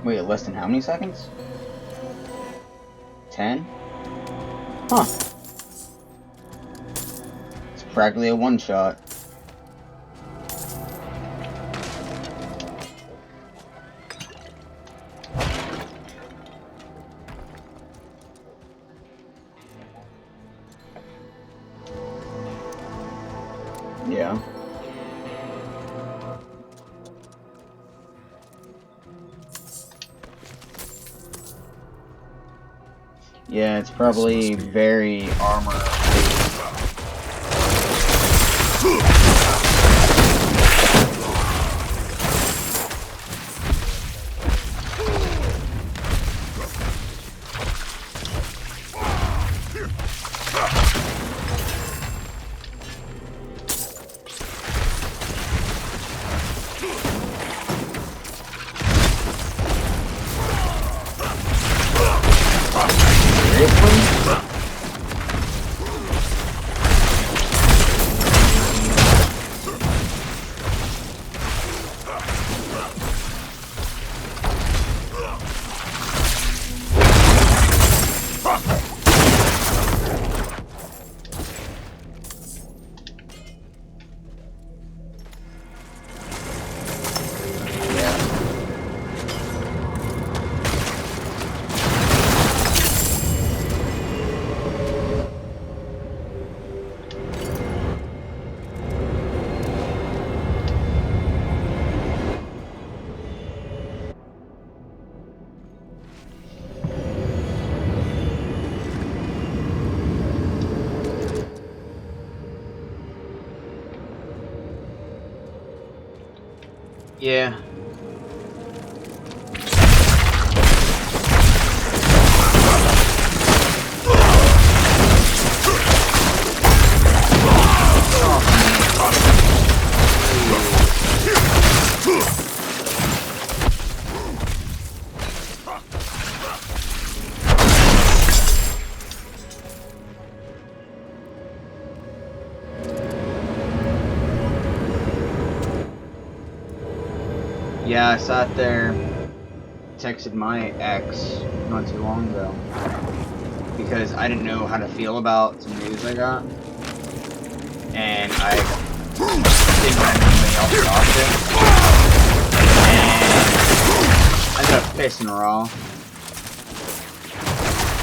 Wait, less than how many seconds? 10? Huh. It's practically a one-shot. Yeah. Yeah, it's probably very armor-based. Yeah. Yeah, I sat there, texted my ex not too long ago, because I didn't know how to feel about some news I got, and I didn't want anybody else to talk to, and I ended up pissing her off,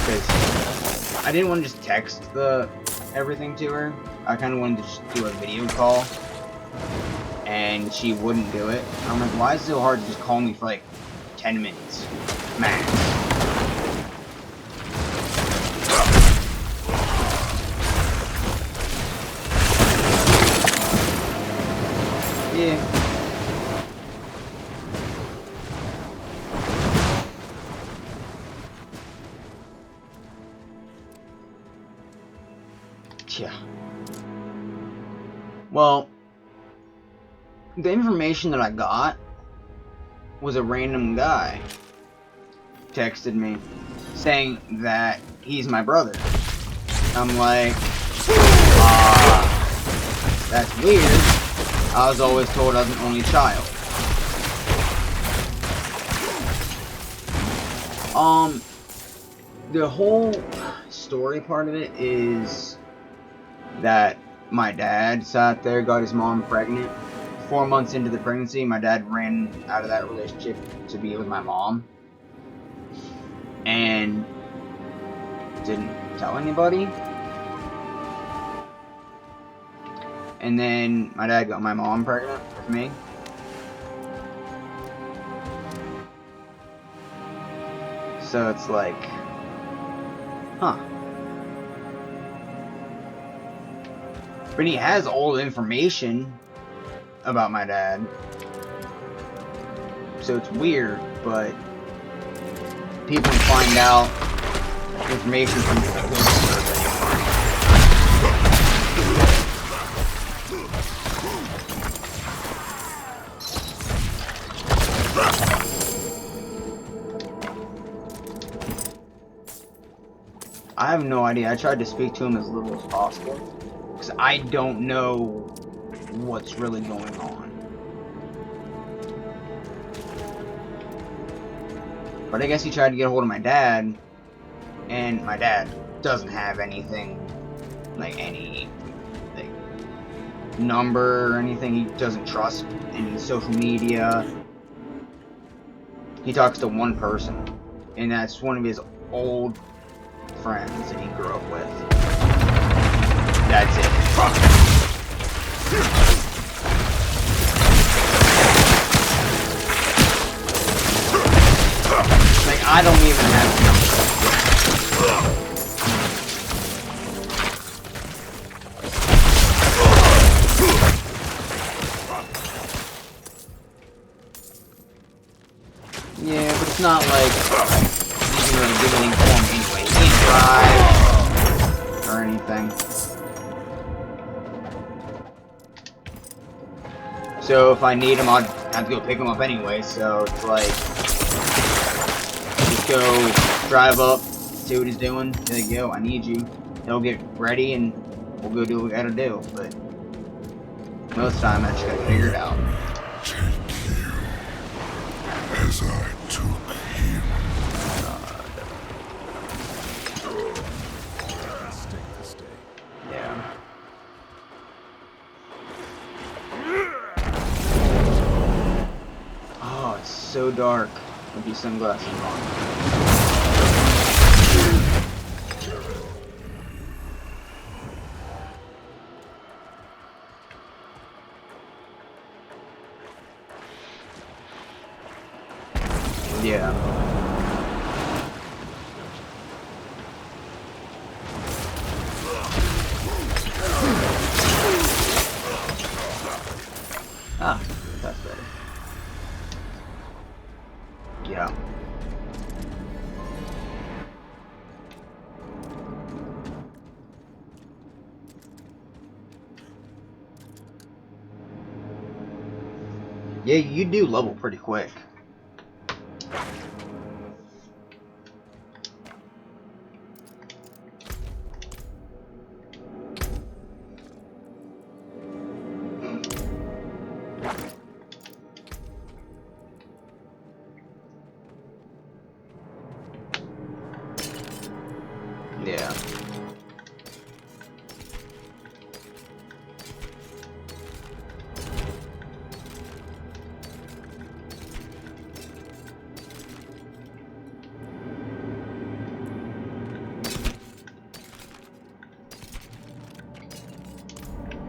because I didn't want to just text everything to her. I kind of wanted to just do a video call, and she wouldn't do it. I'm like, why is it so hard to just call me for like 10 minutes max? Yeah. Yeah. Well, the information that I got was a random guy texted me saying that he's my brother. I'm like, that's weird. I was always told I was an only child. The whole story part of it is that my dad sat there, got his mom pregnant. 4 months into the pregnancy, my dad ran out of that relationship to be with my mom. And didn't tell anybody. And then my dad got my mom pregnant with me. So it's like, huh. But he has all the information about my dad. So it's weird, but people can find out information from I have no idea. I tried to speak to him as little as possible, because I don't know what's really going on. But I guess he tried to get a hold of my dad, and my dad doesn't have anything, like any like number or anything. He doesn't trust any social media. He talks to one person, and that's one of his old friends that he grew up with. That's it. Like, I don't even have a number. Yeah, but it's not like you can really do anything for him anyway. He can't drive or anything. So if I need him, I'll have to go pick him up anyway. So it's like, just go drive up, see what he's doing. Be like, yo, I need you. He'll get ready and we'll go do what we gotta do. But most of the time, I just gotta figure it out. As I took him. Yeah. Oh, it's so dark with these sunglasses on. Yeah. Ah, that's better. Yeah. Yeah, you do level pretty quick. Yeah.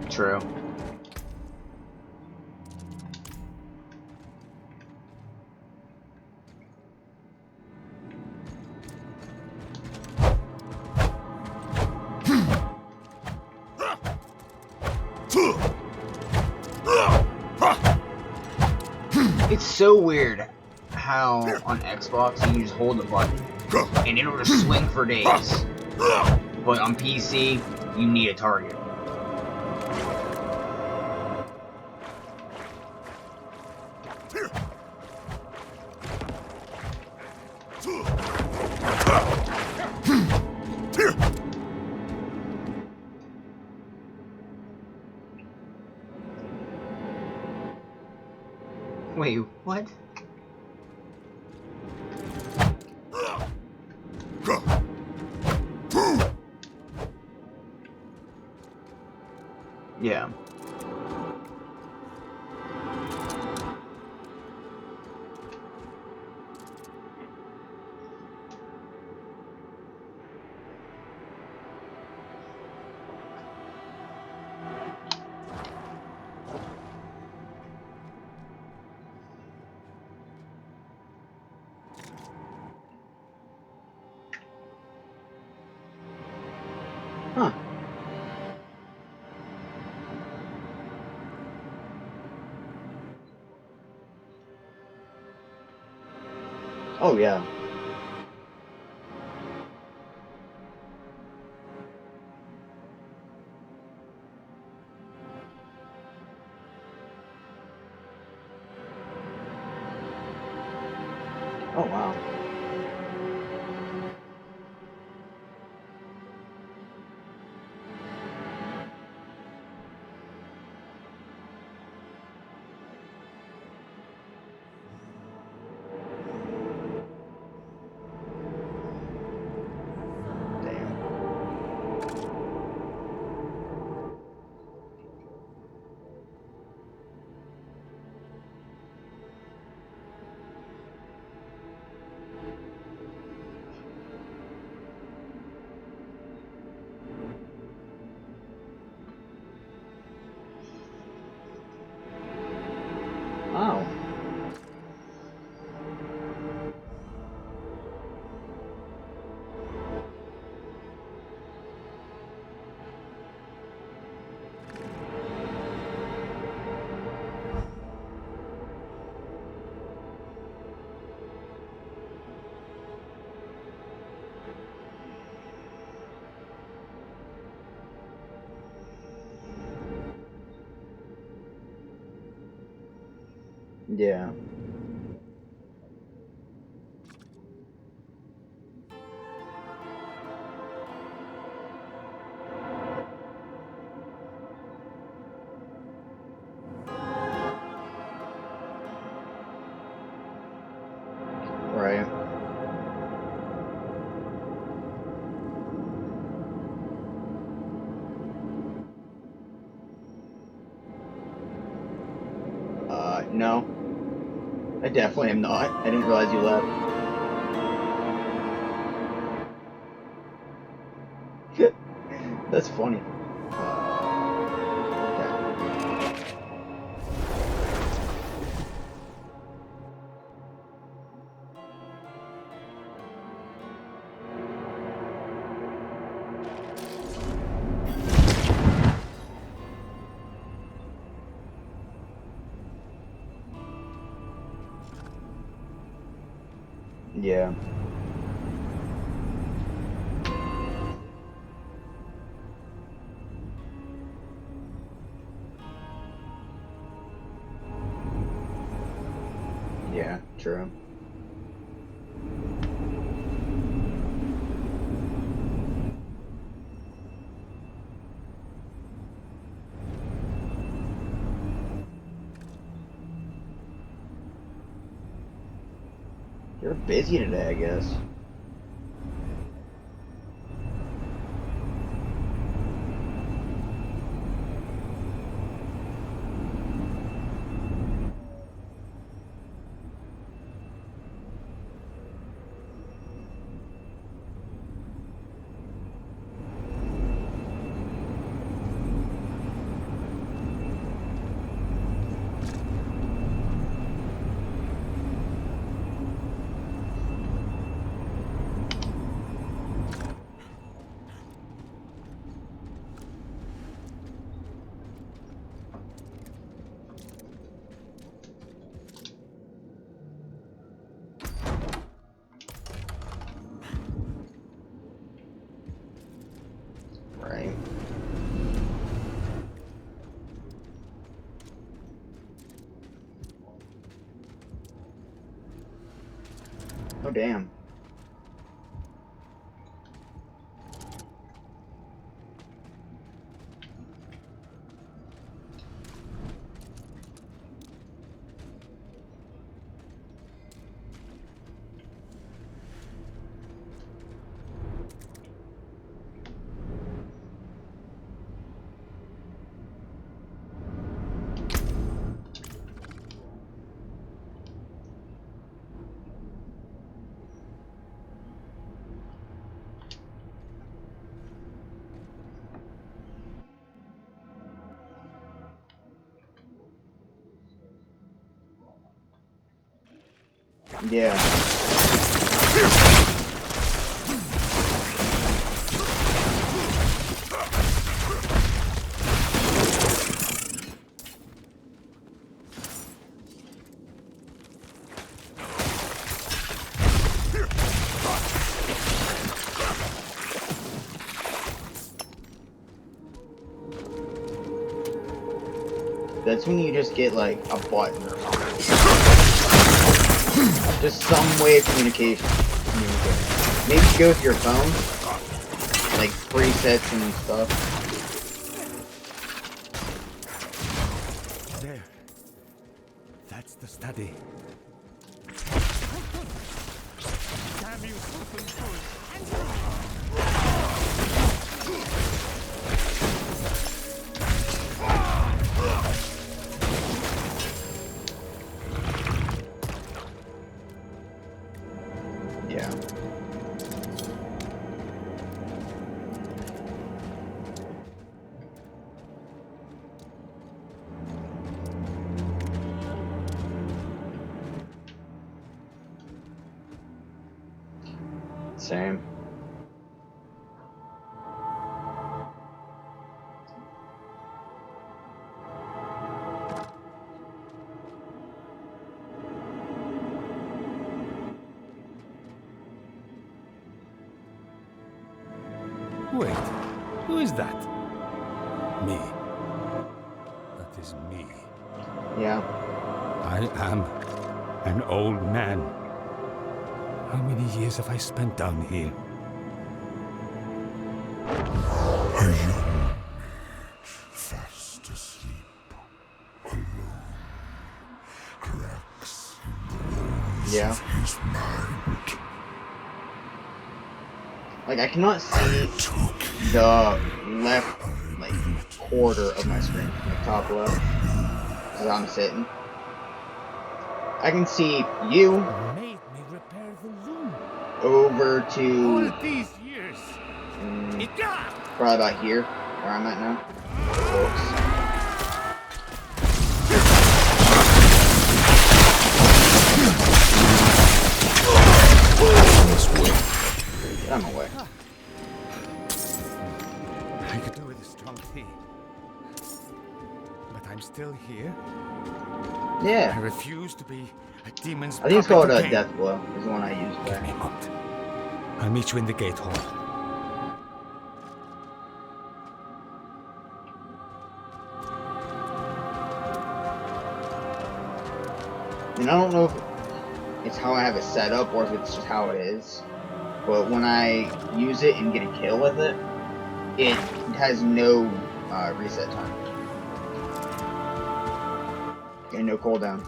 True. It's so weird how on Xbox you can just hold the button and it'll just swing for days. But on PC, you need a target. Wait, what? Yeah. Huh. Oh, yeah. Oh, wow. Yeah. Right. No. I definitely am not. I didn't realize you left. That's funny. Okay. Yeah. Yeah, true. You're busy today, I guess. Right. Oh, damn. Yeah. That's when you just get, like, a button or something. Just some way of communication. Maybe go with your phone. Like, presets and stuff. There. That's the study. Damn you, something good. Yeah. Same. Wait, who is that? Me. That is me. Yeah. I am an old man. How many years have I spent down here? A young mage, fast asleep, alone. Cracks in the walls Yeah. of his mind. Like, I cannot see Took the left, like, quarter of my screen, like top left, as I'm sitting. I can see you Made me repair the loom. over to All these years. Ika! probably about here, where I'm at now. Close. this way. Get out of my way. I could do with a strong tea. But I'm still here. I Yeah. refuse to be a demon's I think it's called puppet to Death Blow, is the one I used Give there. me a moment. I'll meet you in the gate hall. And I don't know if it's how I have it set up or if it's just how it is. But when I use it and get a kill with it, it has no reset time. And no cooldown.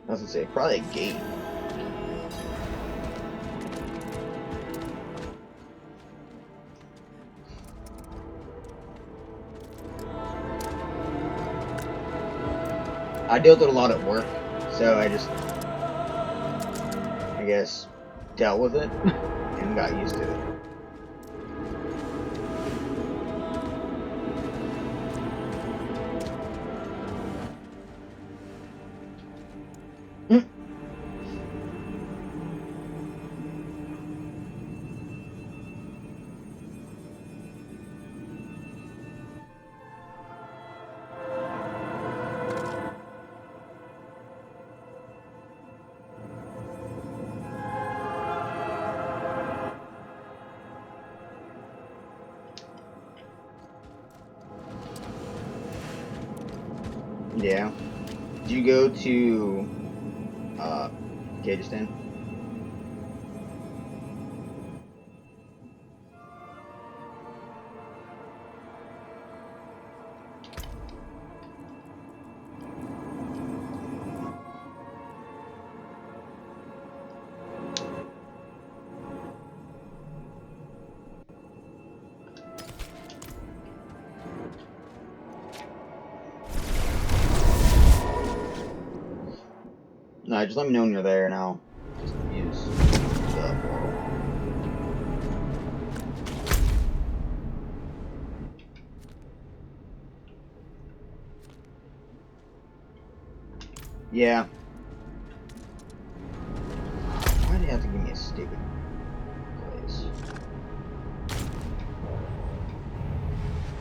I was gonna say, probably a gate. I dealt with it a lot at work, so I just, I guess, dealt with it and got used to it. Yeah. Did you go to Kyrgyzstan? No, just let me know when you're there and I'll just use the portal. Yeah. Why do you have to give me a stupid place?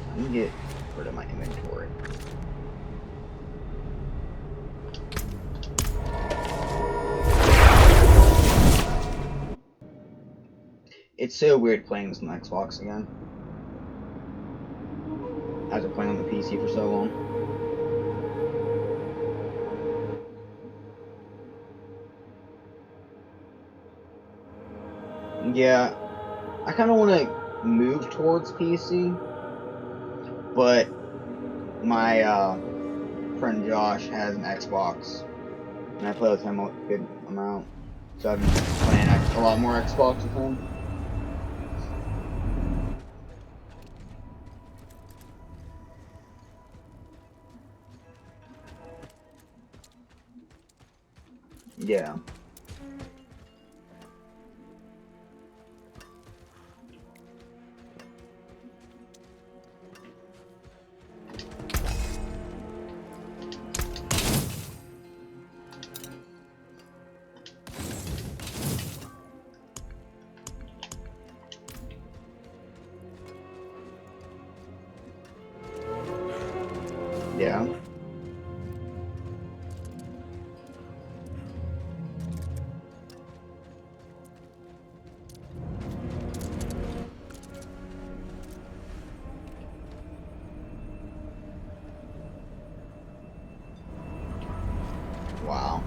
Let me get rid of my inventory. It's so weird playing this on Xbox again. After playing on the PC for so long. Yeah, I kind of want to move towards PC, but my friend Josh has an Xbox, and I play with him a good amount, so I've been playing a lot more Xbox with him. Yeah. Yeah. Wow.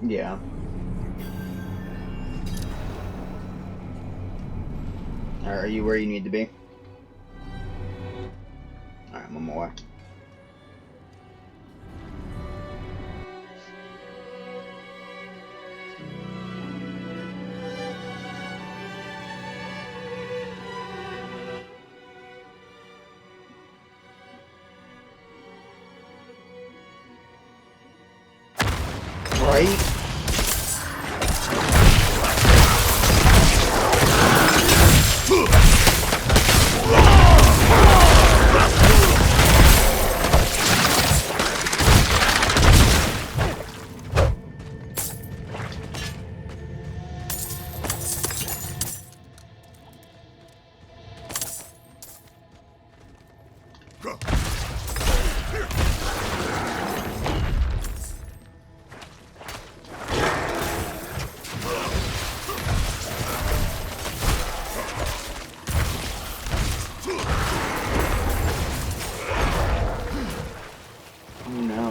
Yeah. Are you where you need to be? Alright, I'm on my way. Right? Oh no.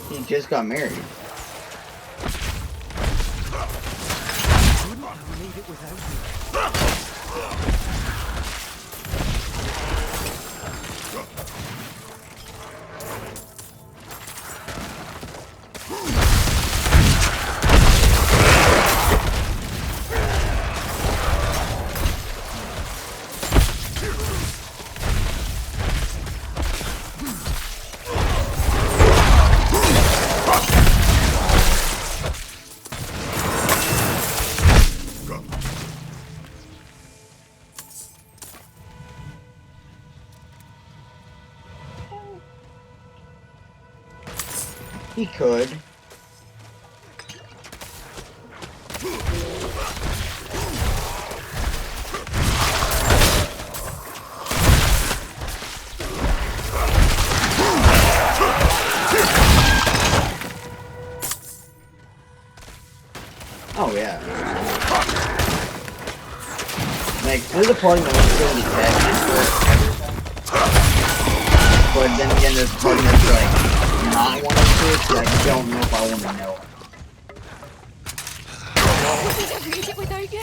He just got married. Wouldn't have made it without you. He could. Oh yeah. Like, there's a part of me that wants to go into tech but then again, there's a part of me that's like not wanting to, because I don't know if I want to know. Wouldn't have made it without you.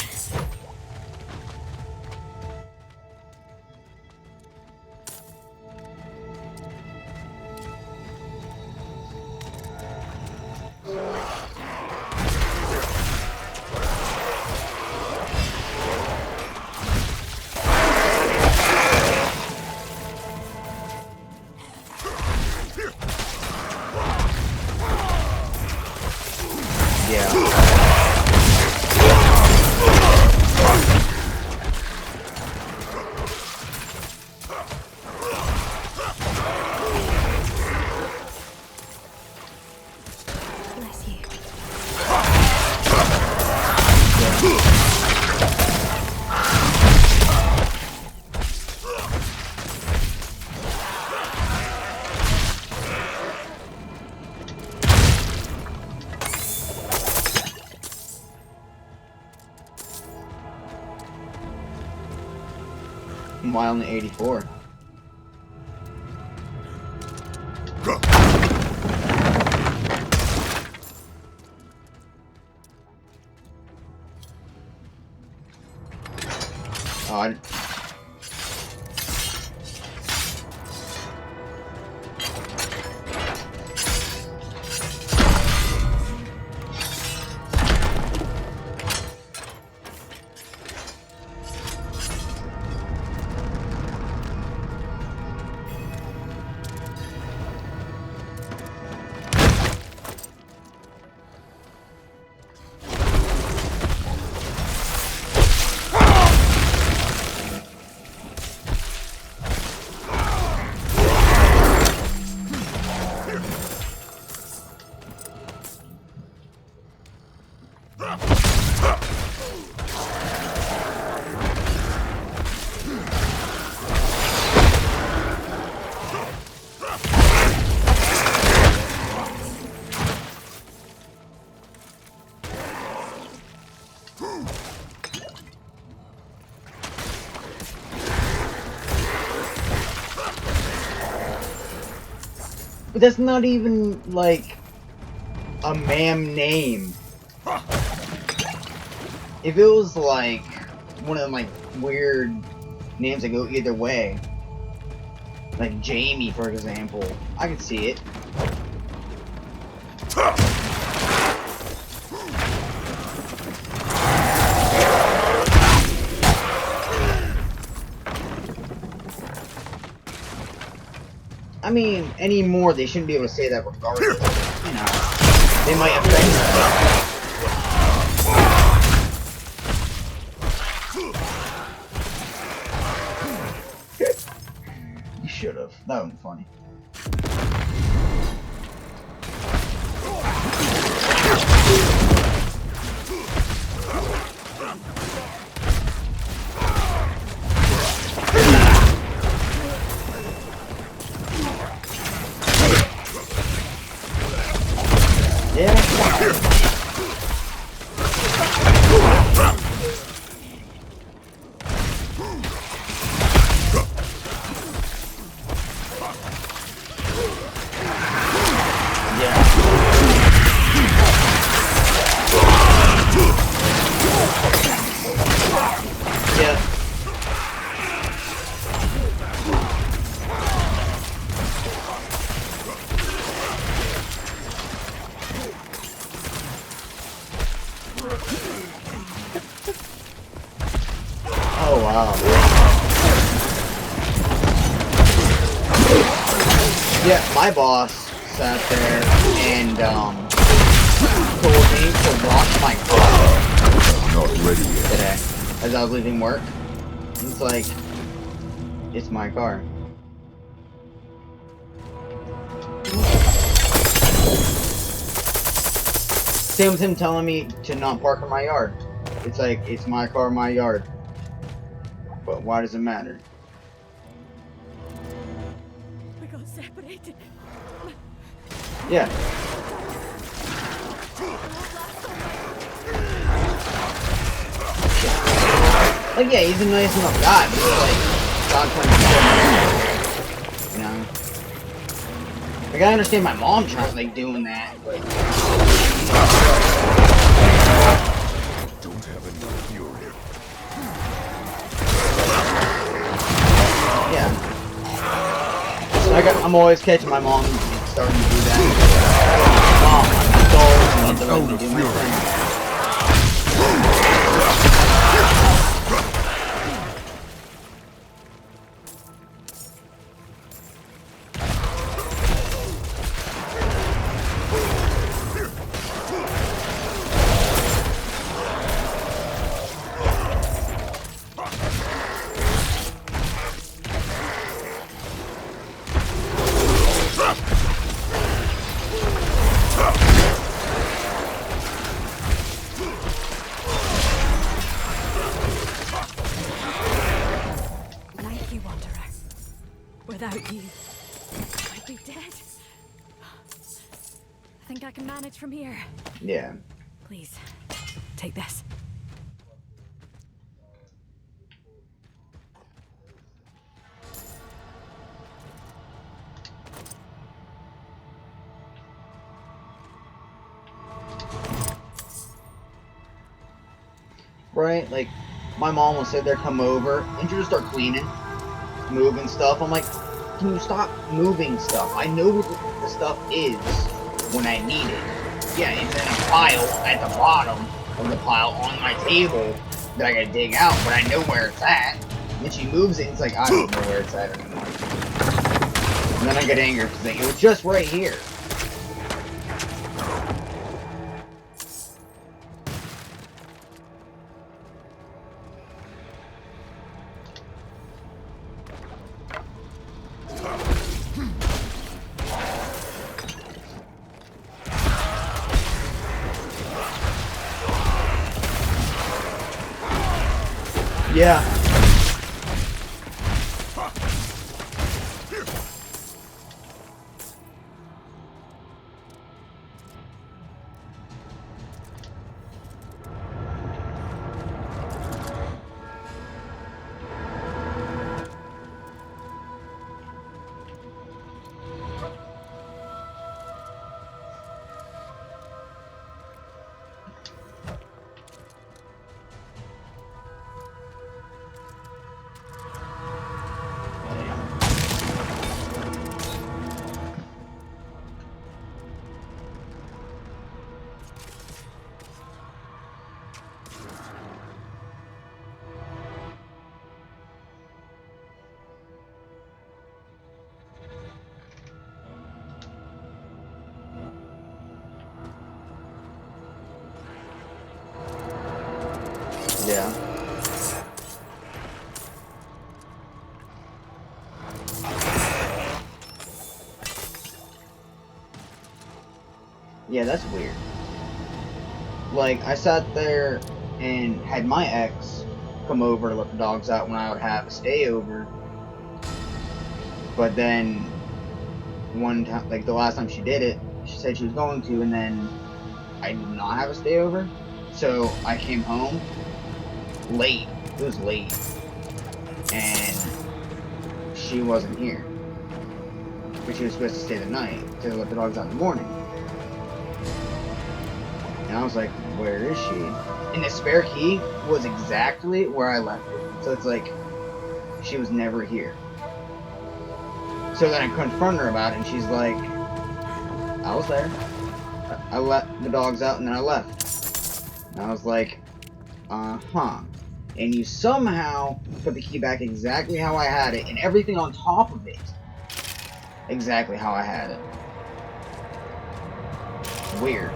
Bless you. Why only 84? Oh, But that's not even, like, a ma'am name. If it was, like, one of them, like, weird names that go either way, like Jamie, for example, I could see it. I mean, anymore, they shouldn't be able to say that regardless. You know, they might offend you. You should have. That would be funny. Yeah. Yeah. Oh wow. Yeah, my boss sat there and told me to wash my car Not ready yet. today as I was leaving work. It's like, it's my car. Same with him telling me to not park in my yard. It's like, it's my car, my yard. But why does it matter? We got separated. Yeah. Like, yeah, he's a nice enough guy, but it's like, God you know? Like, I understand my mom trying, like, doing that, but... Don't have enough fury. Yeah. Like, I'm always catching my mom starting to do that. Mom, I'm adult, I need to let me do my thing. Thank you, Wanderer. Without you, I'd be dead. I think I can manage from here. Yeah. Please, take this. Right? Like, my mom will sit there, come over, and she'll just start cleaning, moving stuff. I'm like, can you stop moving stuff? I know what the stuff is when I need it. Yeah, it's in a pile at the bottom of the pile on my table that I gotta dig out, but I know where it's at. When she moves it, it's like, I don't know where it's at anymore. And then I get angry because it was just right here. Yeah. Yeah. Yeah, that's weird. Like, I sat there and had my ex come over to let the dogs out when I would have a stay over. But then, one time, like the last time she did it, she said she was going to, and then I did not have a stay over. So I came home late. It was late. And she wasn't here. But she was supposed to stay the night to let the dogs out in the morning. And I was like, where is she? And the spare key was exactly where I left it. So it's like, she was never here. So then I confront her about it, and she's like, I was there. I let the dogs out, and then I left. And I was like, uh-huh. And you somehow put the key back exactly how I had it, and everything on top of it exactly how I had it. Weird.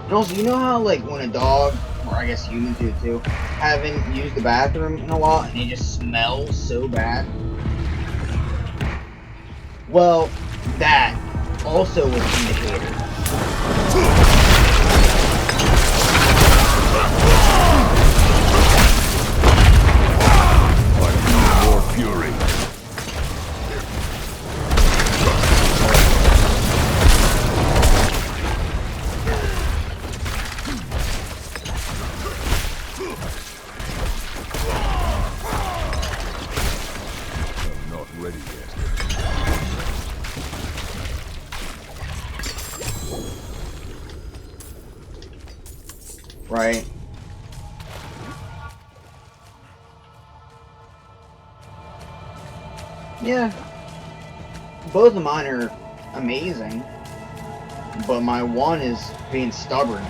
And also, you know how, like, when a dog, or I guess humans do it too, haven't used the bathroom in a lot, and it just smells so bad? Well, that also was an indicator. More fury. I'm not ready yet. Right? Yeah. Both of mine are amazing. But my one is being stubborn.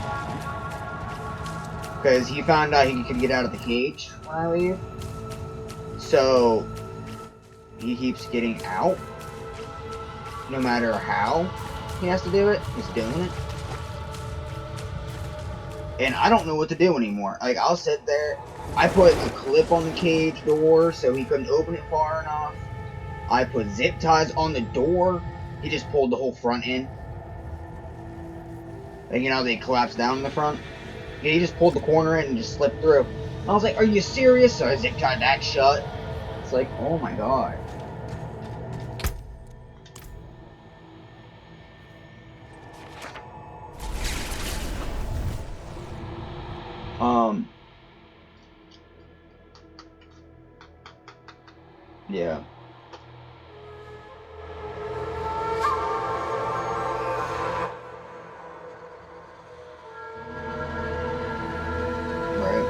Because he found out he could get out of the cage when I leave. So, he keeps getting out. No matter how he has to do it, he's doing it. And I don't know what to do anymore. Like, I'll sit there. I put a clip on the cage door so he couldn't open it far enough. I put zip ties on the door. He just pulled the whole front in. Like, you know, they collapse down in the front. Yeah, he just pulled the corner in and just slipped through. I was like, are you serious? So I zip tied that shut. It's like, oh my god. Yeah. Right.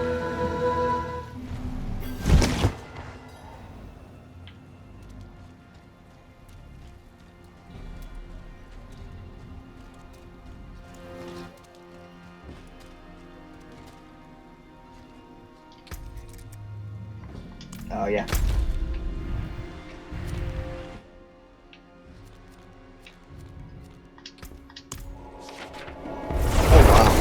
Oh, yeah. Oh, wow.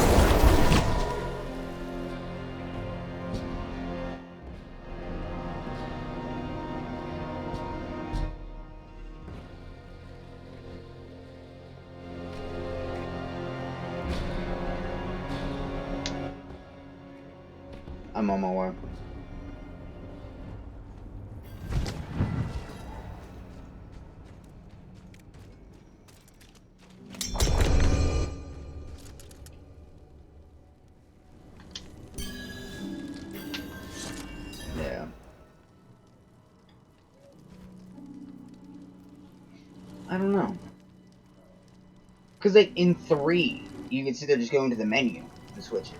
I'm on my way. Yeah. I don't know. Because, like, in 3, you can see they're just going to the menu and switch it.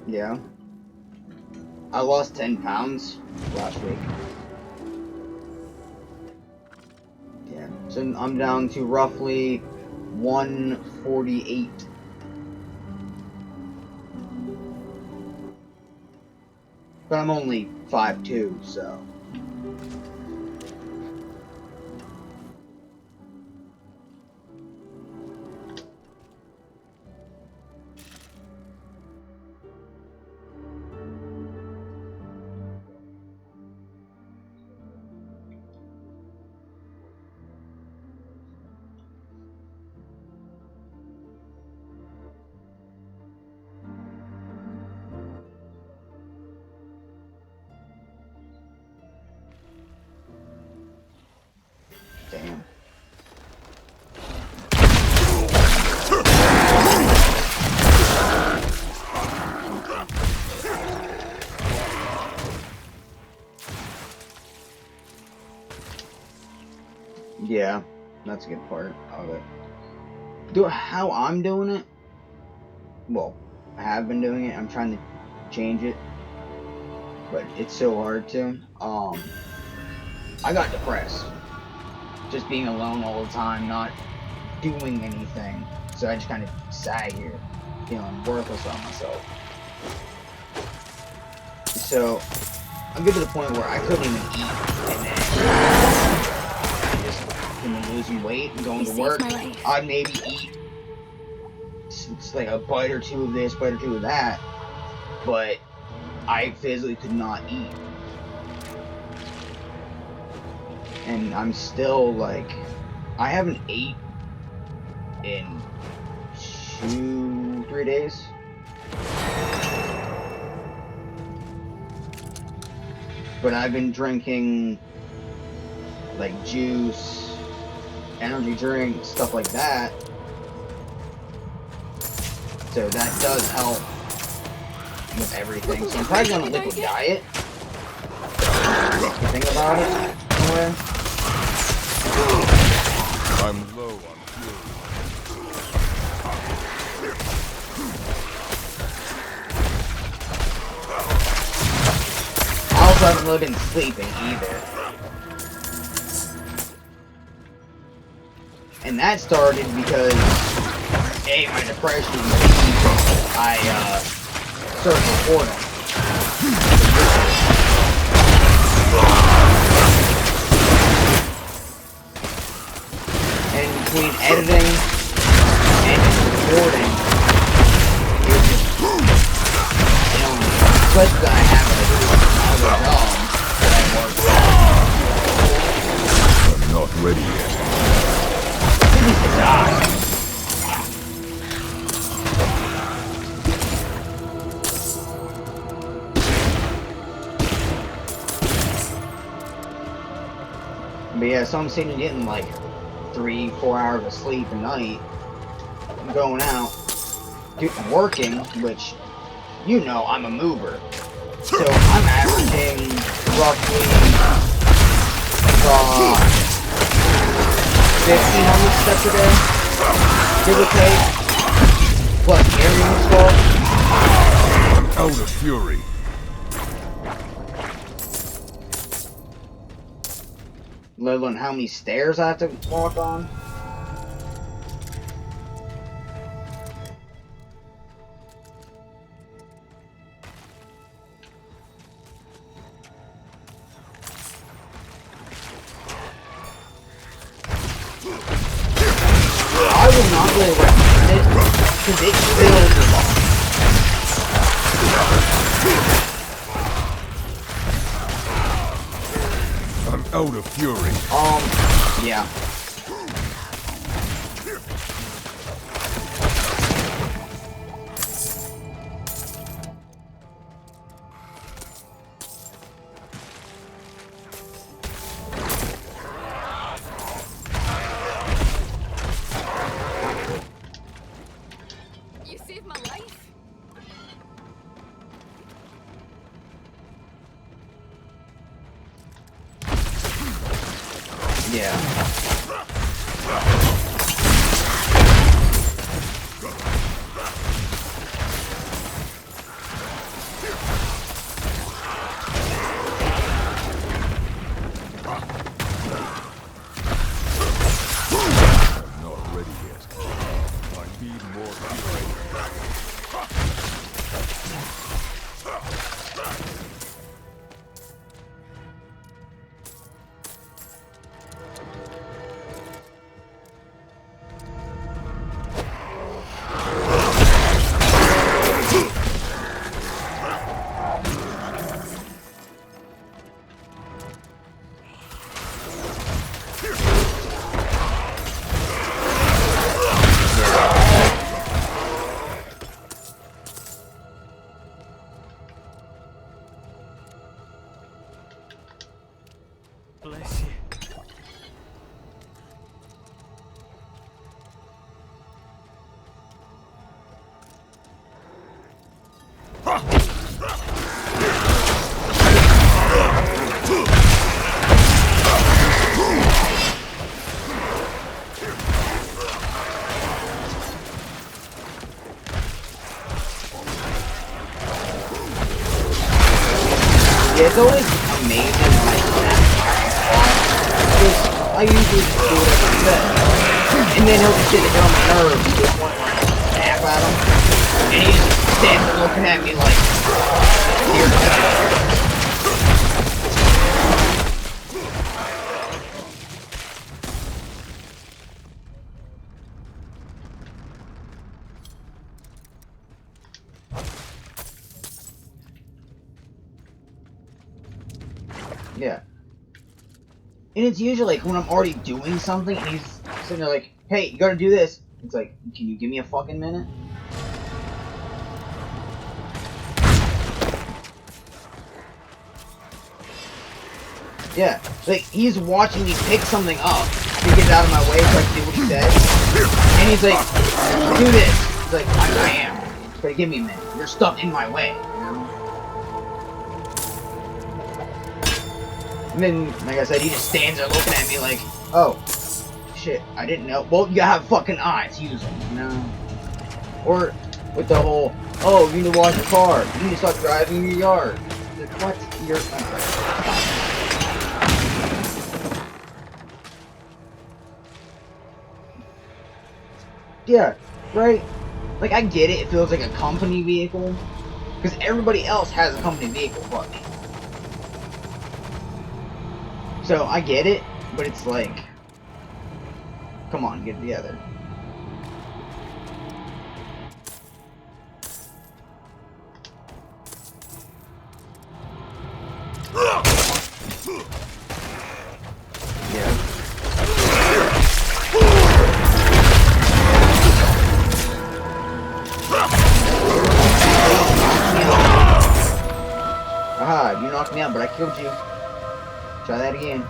Yeah. I lost 10 pounds last week. Yeah. So I'm down to roughly 148. But I'm only 5'2", so. Damn. Yeah, that's a good part of it. How I'm doing it? Well, I have been doing it. I'm trying to change it, but it's so hard to. I got depressed. Just being alone all the time, not doing anything. So I just kind of sat here, feeling worthless about myself. So I get to the point where I couldn't even eat, and then I just been losing weight and going to work. I'd maybe eat it's like a bite or two of this, bite or two of that, but I physically could not eat. And I'm still like, I haven't ate in 2-3 days. But I've been drinking like juice, energy drink, stuff like that. So that does help with everything. So I'm probably on a liquid diet. Think about it, anyway. I'm low on fuel. I also haven't really been sleeping either. And that started because A, my depression, I started recording. And between editing and recording, it was just, you know, especially that I have another job that I work with. I'm not ready yet. He needs to die. But yeah, so I'm sitting getting like 3-4 hours of sleep a night. I'm going out, working, which, you know, I'm a mover. So I'm averaging roughly 1,500 steps a day, give or take, plus carrying stuff. I'm out of fury. Let alone how many stairs I have to walk on. I would not really recommend it because it fills your body. I'm out of fury. Yeah. You saved my life. Yeah. It's always amazing when I snap because I usually just do whatever he says. And then he'll just get on my nerves to the point where I snap at him. And he just stands there looking at me like, dear God. Yeah. And it's usually like when I'm already doing something and he's sitting there like, hey, you gotta do this. It's like, can you give me a fucking minute? Yeah. Like, he's watching me pick something up to get it out of my way so I can do what he says. And he's like, do this. He's like, I am. But give me a minute. You're stuck in my way, you know? And then, like I said, he just stands there looking at me like, oh, shit, I didn't know. Well, you have fucking eyes, use them, you know? Or with the whole, oh, you need to wash your car. You need to stop driving in your yard. Like, what? You're... Yeah, right? Like, I get it. It feels like a company vehicle. Because everybody else has a company vehicle but me. So, I get it, but it's like, come on, get it together. Yeah. Aha, you knocked me out, but I killed you. Try that again.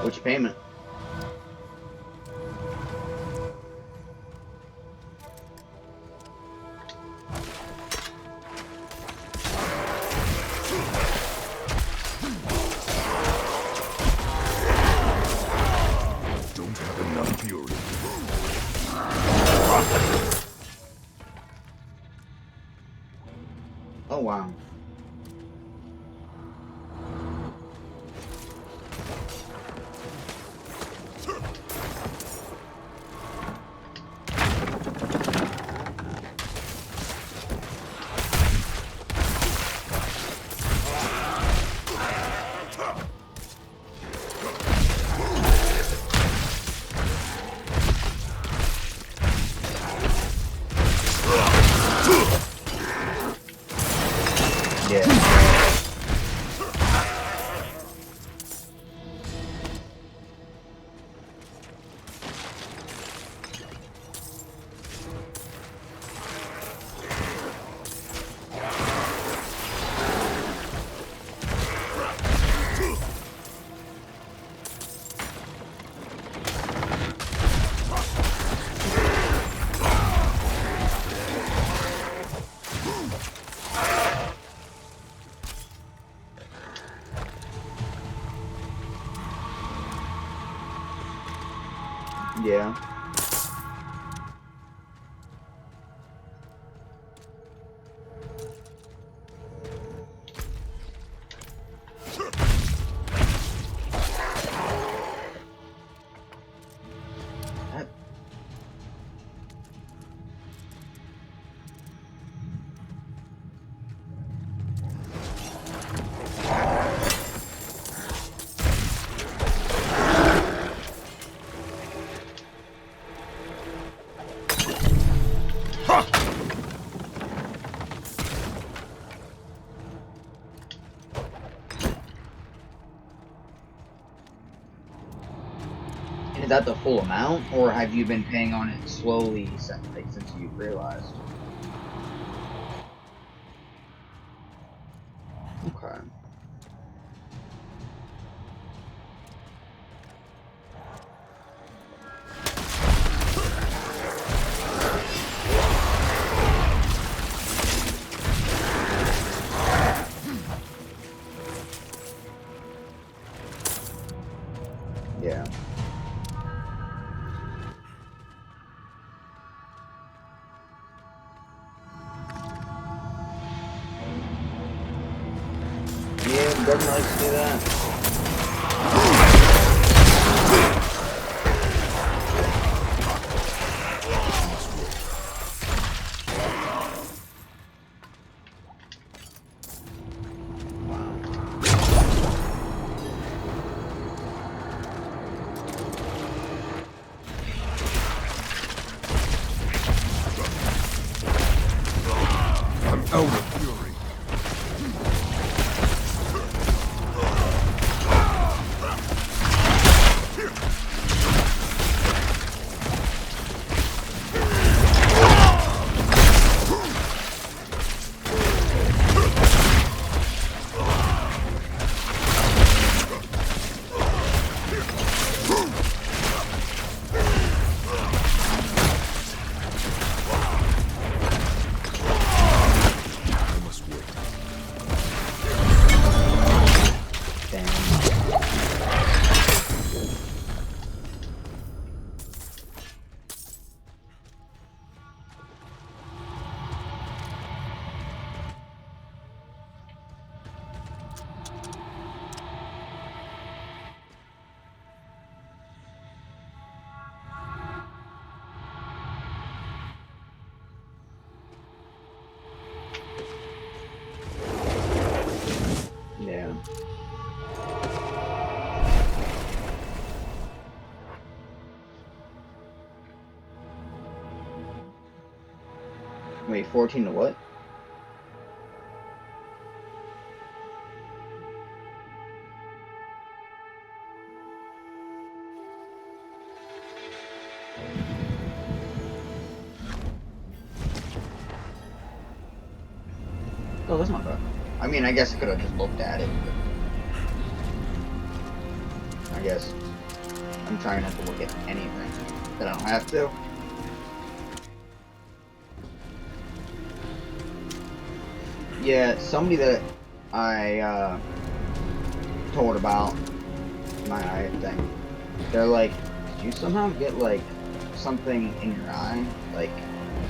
Which payment? Don't have enough fury. Oh, wow. Yeah. Is that the full amount, or have you been paying on it slowly since you realized? Okay. Yeah. Yeah, doesn't like to do that. I'm out of fury. I must wait. Yeah. Wait, 14 to what? Oh, that's not bad. I mean, I guess I could have just looked at it, but I guess I'm trying not to look at anything that I don't have to. Yeah, somebody that I told about my eye thing, they're like, did you somehow get like something in your eye, like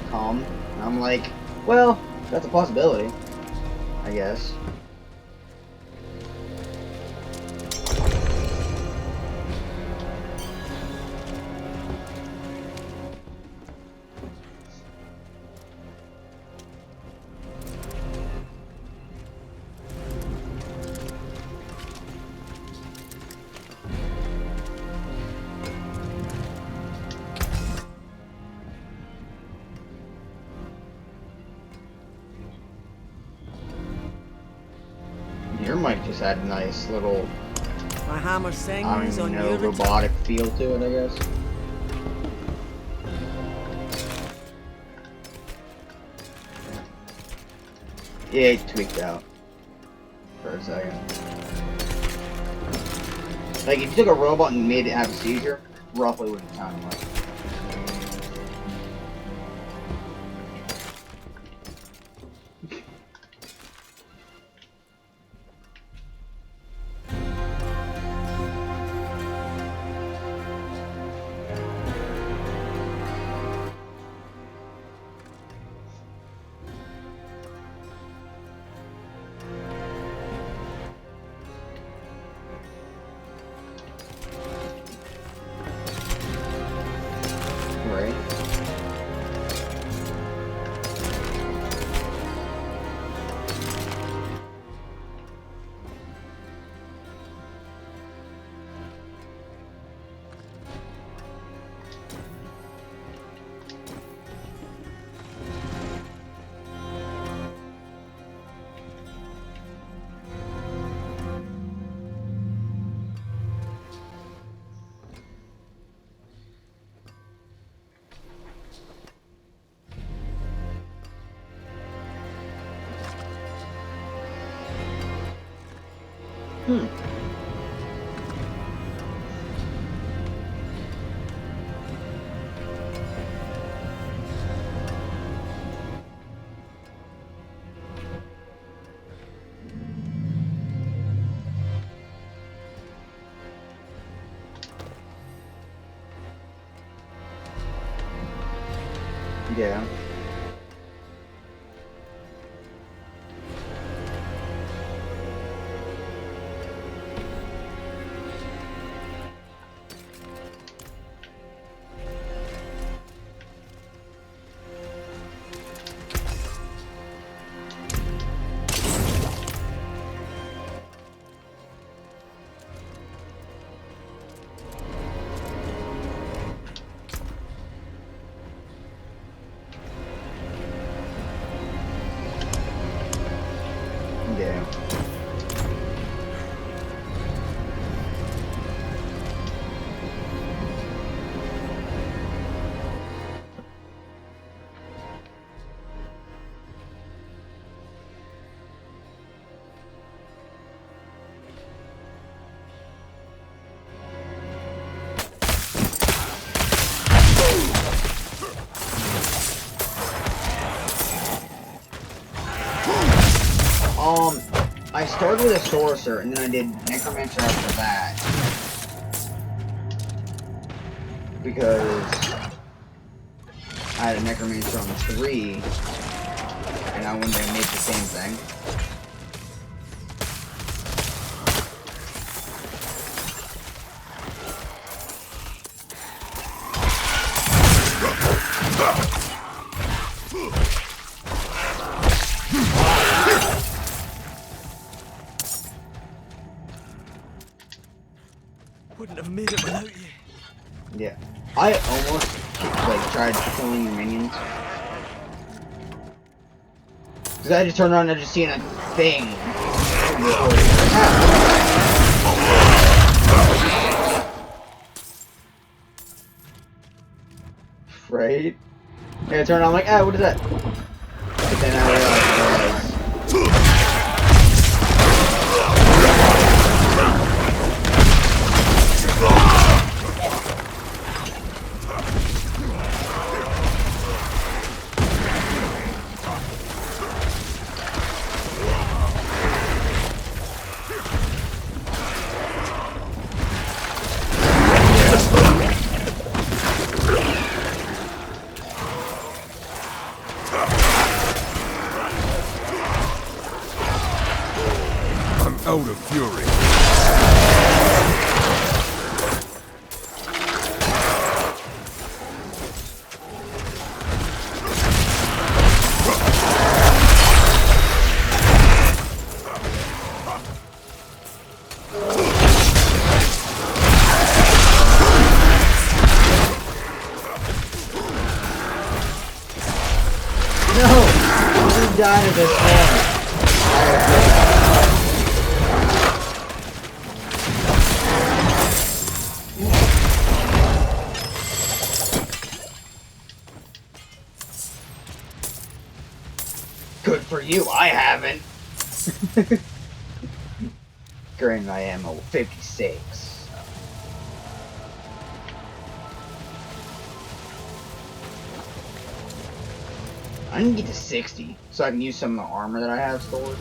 calm? And I'm like, well, that's a possibility, I guess. Your mic just had a nice little, My hammer I don't sings even on know, your return. robotic feel to it, I guess. Yeah, it tweaked out for a second. Like, if you took a robot and made it have a seizure, roughly what it sounded like. Yeah. Yeah. I started with a sorcerer, and then I did necromancer after that. Because I had a necromancer on 3, and I wanted to make the same thing. Wouldn't have made it without you. Yeah. I almost, like, tried killing your minions. Because I just turned around and I just seen a thing. Right? Yeah, I turned around, I'm like, ah, what is that? But then I realized Out of fury. no! You died at this point. Good for you, I haven't. Granted, I am a 56. I need to get to 60 so I can use some of the armor that I have stored.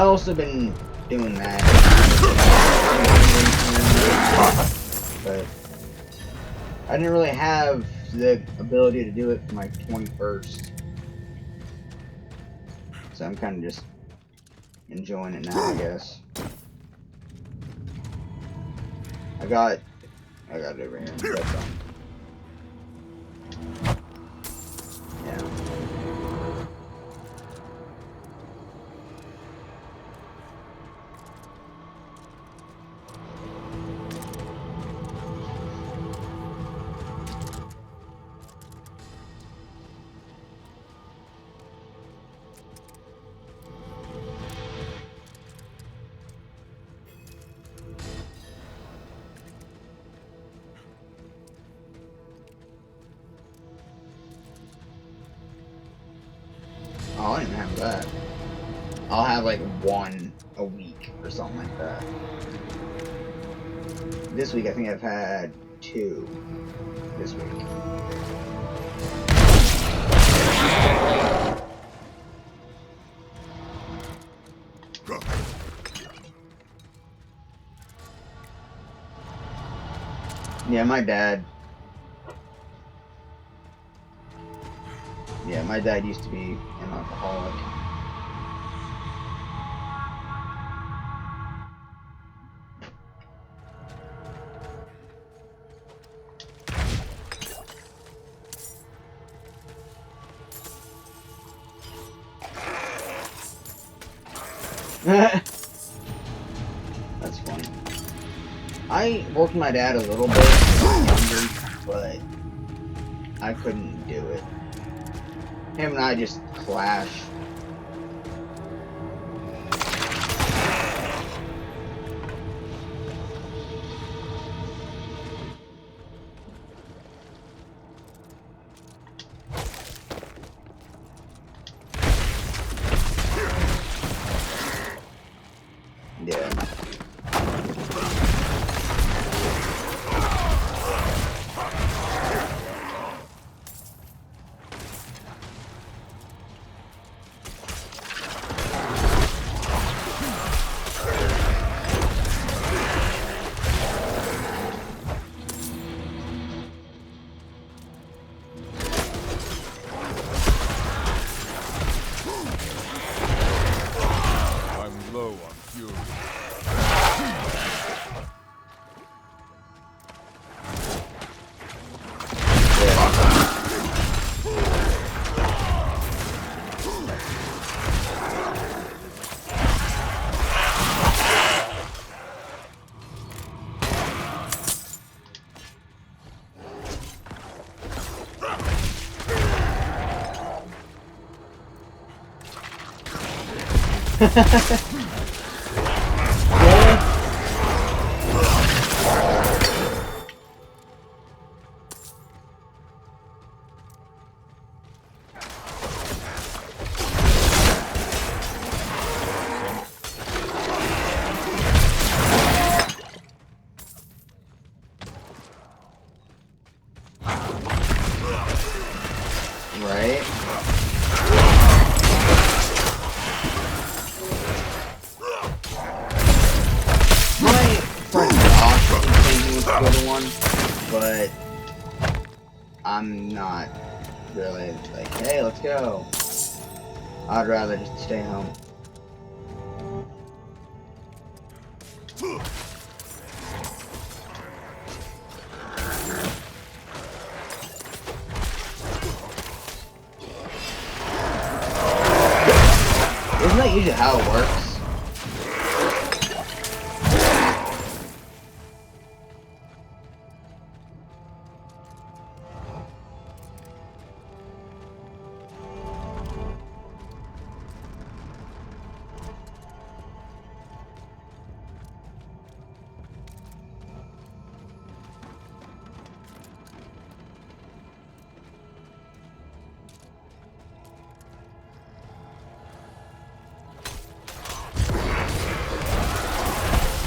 I also been doing that. But I didn't really have the ability to do it for my 21st. So I'm kind of just enjoying it now, I guess. I got it over here. That's yeah. Oh, I don't even have that. I'll have like one a week or something like that. This week I think I've had 2 this week. Yeah, my dad used to be an alcoholic. That's funny. I worked with my dad a little bit when I was younger, but I couldn't do it. Him and I just clash. Yeah. I'm low on fury. Right? My friend Josh was thinking was the other one, but I'm not really like, hey, let's go. I'd rather just stay home. Isn't that usually how it works?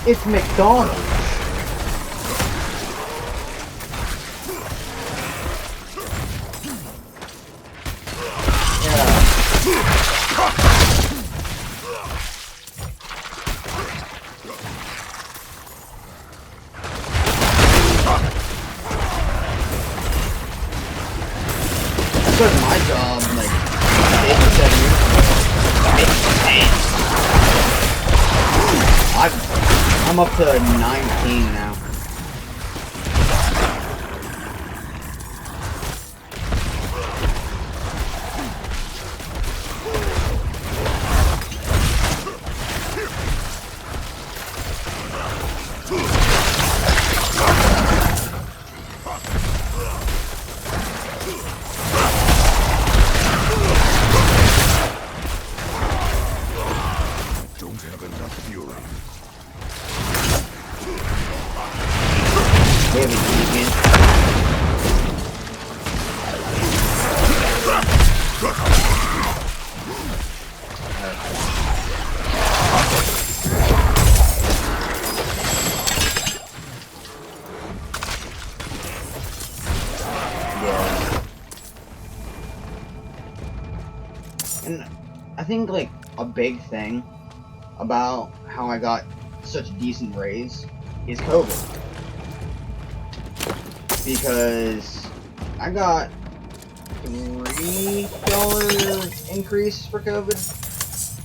It's McDonald's. Yeah. because my job, like, 8 to 7 years ago, it's intense. I'm up to 19 now. And I think, like, a big thing about how I got such a decent raise is COVID. Because I got $3 increase for COVID.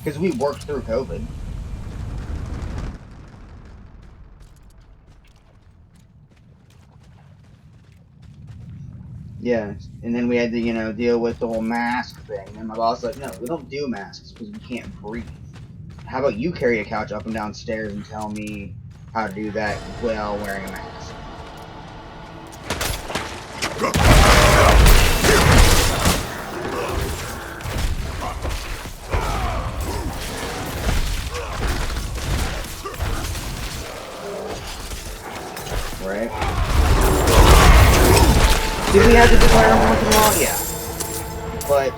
Because we worked through COVID. Yeah, and then we had to, you know, deal with the whole mask thing. And my boss was like, no, we don't do masks because we can't breathe. How about you carry a couch up and down stairs and tell me how to do that while wearing a mask? Right? Did we have to declare them once in a while? Yeah. But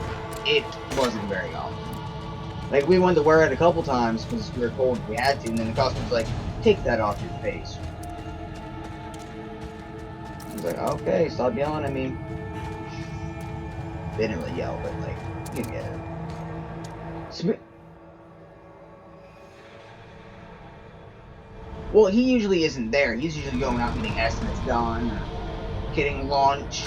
it wasn't very often. Like, we wanted to wear it a couple times because we were told we had to, and then the customer was like, take that off your face. I was like, okay, stop yelling at me. They didn't really yell, but, like, you get it. Well, he usually isn't there. He's usually going out getting estimates done, or getting lunch,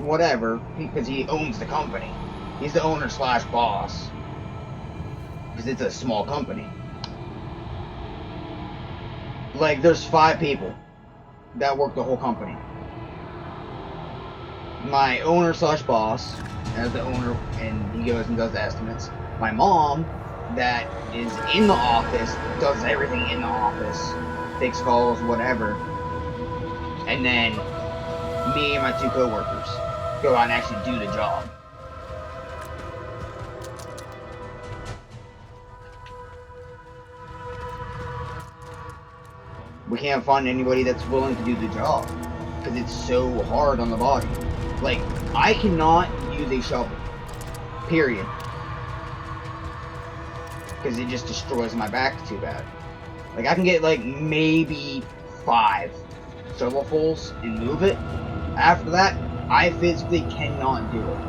whatever, because he owns the company. He's the owner / boss. Because it's a small company. Like, there's 5 people that work the whole company. My owner / boss, as the owner, and he goes and does the estimates. My mom, that is in the office, does everything in the office, takes calls, whatever. And then me and my 2 co-workers go out and actually do the job. We can't find anybody that's willing to do the job because it's so hard on the body. Like, I cannot use a shovel, period, because it just destroys my back too bad. Like, I can get like maybe 5 shovelfuls and move it. After that, I physically cannot do it,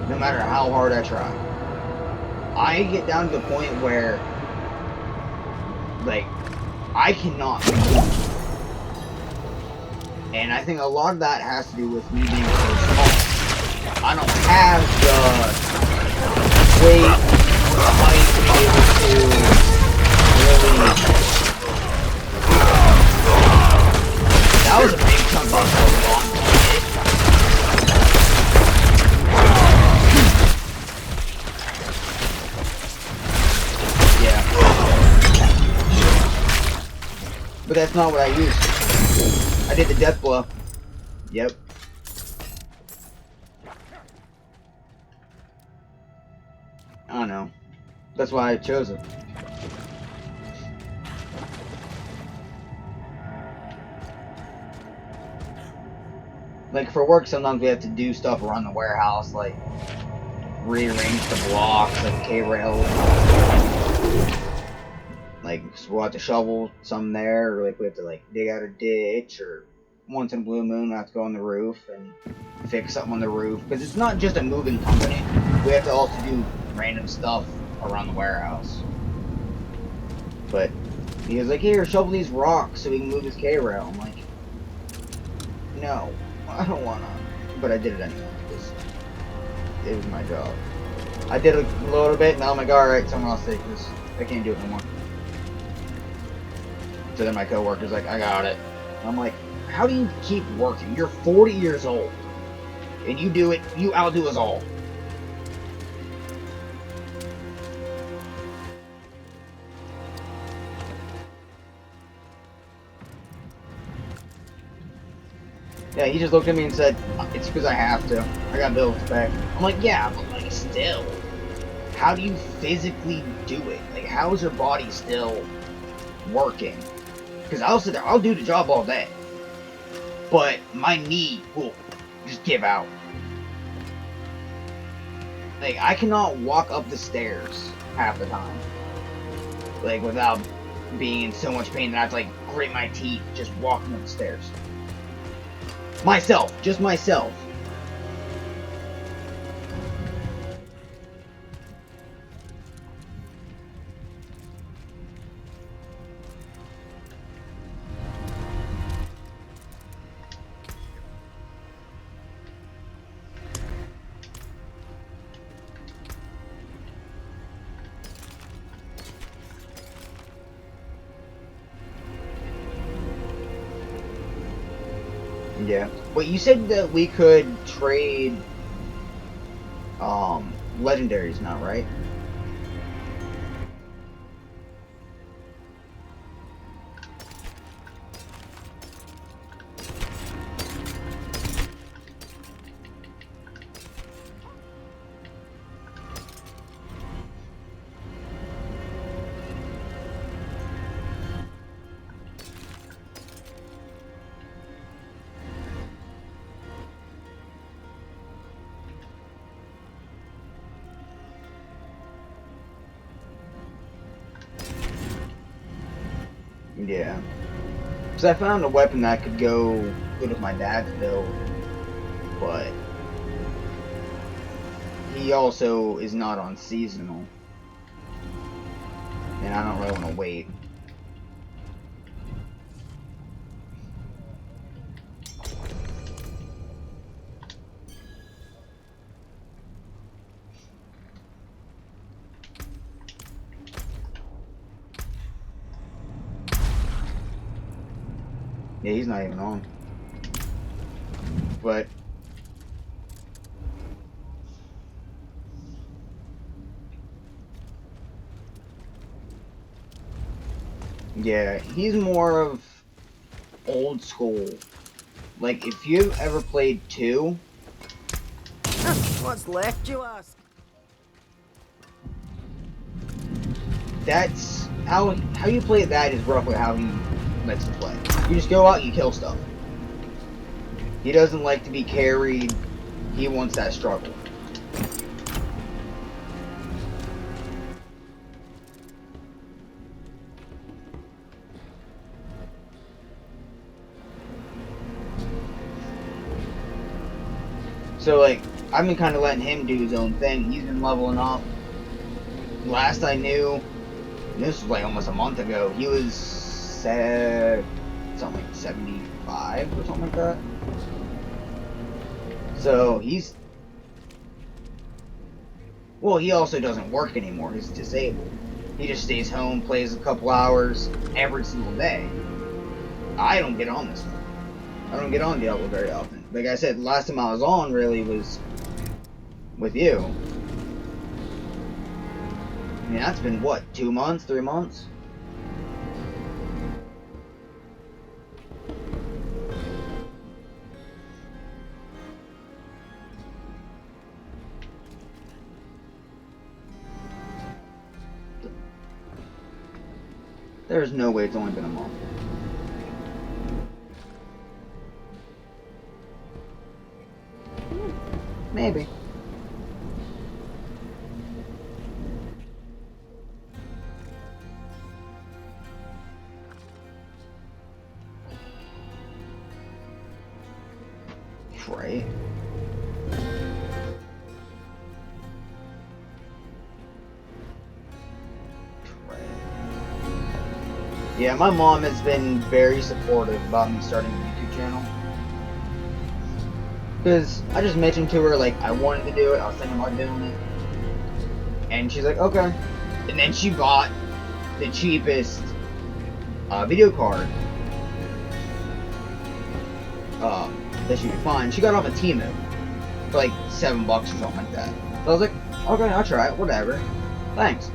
no matter how hard I try. I get down to the point where, like, I cannot move. And I think a lot of that has to do with me being so small. I don't have the weight or the height to be able to really... That was a big chunk off the lawn. Yeah. But that's not what I used. I did the death blow. Yep. I don't know. That's why I chose it. Like, for work, sometimes we have to do stuff around the warehouse, like rearrange the blocks, like K-rails. Like, so we'll have to shovel some there, or like we have to like dig out a ditch, or once in a blue moon we have to go on the roof and fix something on the roof. Because it's not just a moving company. We have to also do random stuff around the warehouse. But he was like, here, shovel these rocks so we can move his K-rail. I'm like, no, I don't want to but I did it anyway because it was my job. I did a little bit, and I'm like, alright, someone else take this. I can't do it no more. So then my coworker's like, I got it. I'm like, how do you keep working? You're 40 years old, and you do it, you outdo us all. Yeah, he just looked at me and said, it's because I have to. I got bills to pay. I'm like, yeah, but like, still. How do you physically do it? Like, how is your body still working? Because I'll sit there, I'll do the job all day. But my knee will just give out. Like, I cannot walk up the stairs half the time. Like, without being in so much pain that I have to, like, grit my teeth just walking up the stairs. Myself, just myself. Yeah. Wait, you said that we could trade legendaries now, right? Yeah. Because I found a weapon that could go good with my dad's build, but he also is not on seasonal. And I don't really want to wait. Yeah, he's not even on. But yeah, he's more of old school. Like, if you've ever played 2, What's left, you ask? that's how you play that is roughly how he likes to play. You just go out and you kill stuff. He doesn't like to be carried. He wants that struggle. So, like, I've been kind of letting him do his own thing. He's been leveling up. Last I knew, this was like almost a month ago, he was something like 75 or something like that. So, he's... Well, he also doesn't work anymore. He's disabled. He just stays home, plays a couple hours every single day. I don't get on this one. I don't get on Diablo very often. Like I said, last time I was on really was with you. I mean, that's been what, 2 months, 3 months? There's no way it's only been a month. Maybe. Right. Yeah, my mom has been very supportive about me starting a YouTube channel. Because I just mentioned to her, like, I wanted to do it, I was thinking about doing it. And she's like, okay. And then she bought the cheapest video card that she could find. She got off of Temu for like $7 or something like that. So I was like, okay, I'll try it, whatever. Thanks.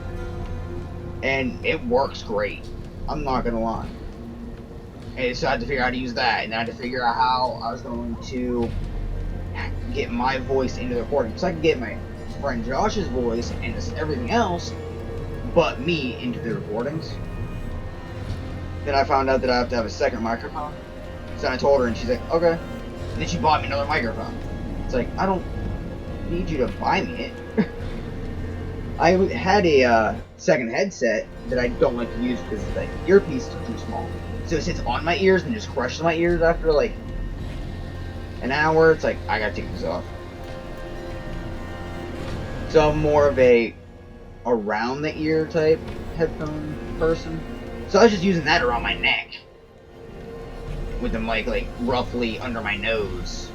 And it works great. I'm not gonna lie. And so I had to figure out how to use that, and then I had to figure out how I was going to get my voice into the recording. Because I could get my friend Josh's voice and everything else, but me into the recordings. Then I found out that I have to have a second microphone. So I told her, and she's like, okay. And then she bought me another microphone. It's like, I don't need you to buy me it. I had a second headset that I don't like to use because the earpiece is too small. So it sits on my ears and just crushes my ears after like an hour. It's like, I gotta take this off. So I'm more of a around the ear type headphone person. So I was just using that around my neck. With them like roughly under my nose.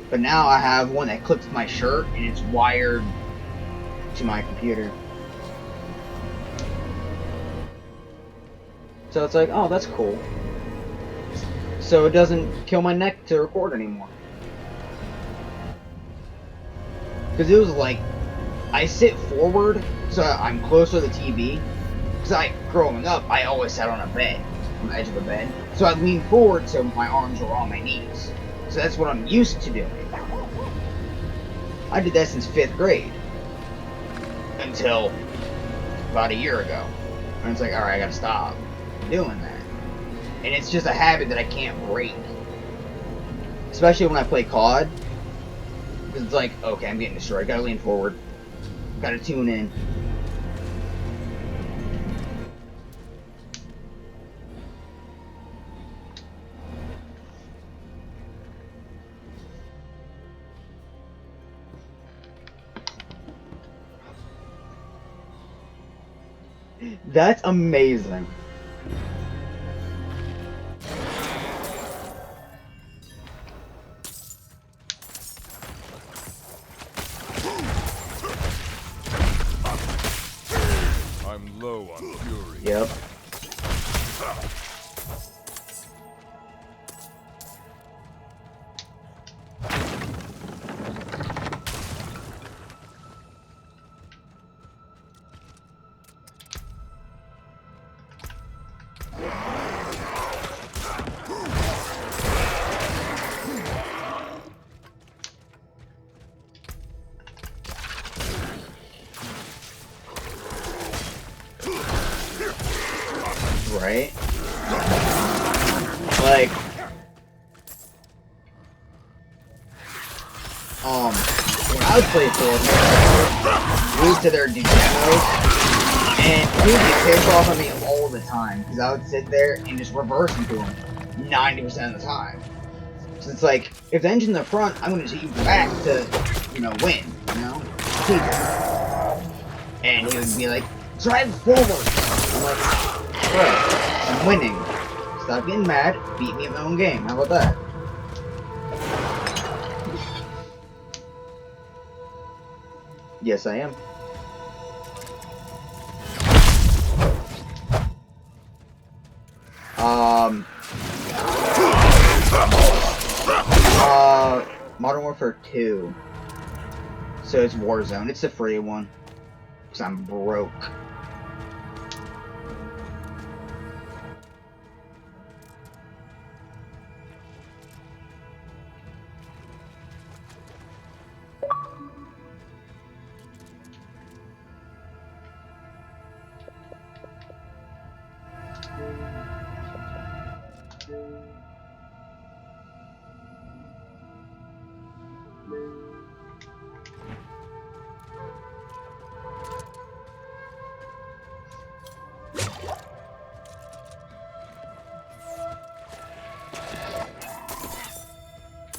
But now I have one that clips to my shirt and it's wired to my computer. So it's like, oh, that's cool. So it doesn't kill my neck to record anymore. Because it was like, I sit forward so I'm closer to the TV. Because growing up, I always sat on a bed, on the edge of the bed. So I leaned forward so my arms were on my knees. So that's what I'm used to doing. I did that since 5th grade. Until about a year ago. And it's like, alright, I gotta stop doing that. And it's just a habit that I can't break. Especially when I play COD. Because it's like, okay, I'm getting destroyed. Gotta lean forward. Gotta tune in. That's amazing. I'm low on fury. Yep. Right? Like, when I would play Fortnite, we used to their demos, and he would get pissed off at me all the time, because I would sit there and just reverse into him 90% of the time. So it's like, if the engine's in the front, I'm going to hit you back to, win, keep it. And he would be like, drive forward! I'm like, bro, I'm winning. Stop getting mad. Beat me in my own game. How about that? Yes, I am. Modern Warfare 2. So it's Warzone. It's the free one. Because I'm broke.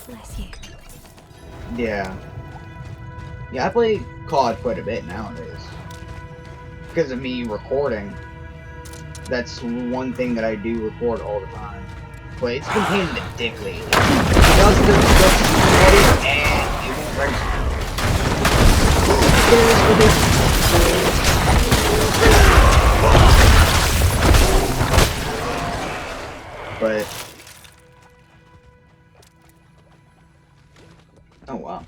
Bless you. Yeah. Yeah, I play COD quite a bit nowadays. Because of me recording. That's one thing that I do record all the time. but it's been pain in the dick lately. It doesn't get it, and it won't register. But oh wow.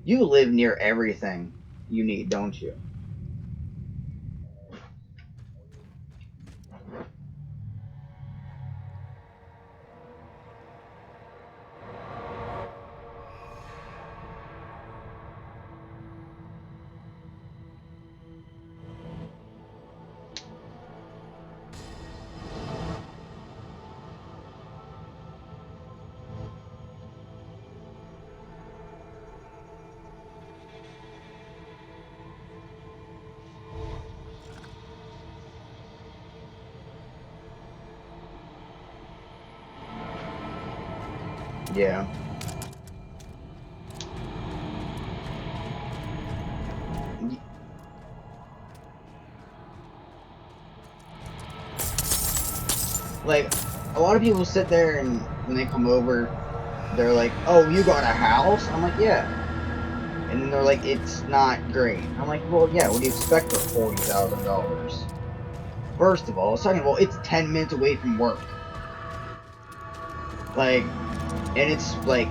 You live near everything you need, don't you? Yeah. Like, a lot of people sit there and when they come over, they're like, oh, you got a house? I'm like, yeah. And then they're like, it's not great. I'm like, well, yeah, what do you expect for $40,000? First of all. Second of all, it's 10 minutes away from work. Like, and it's like,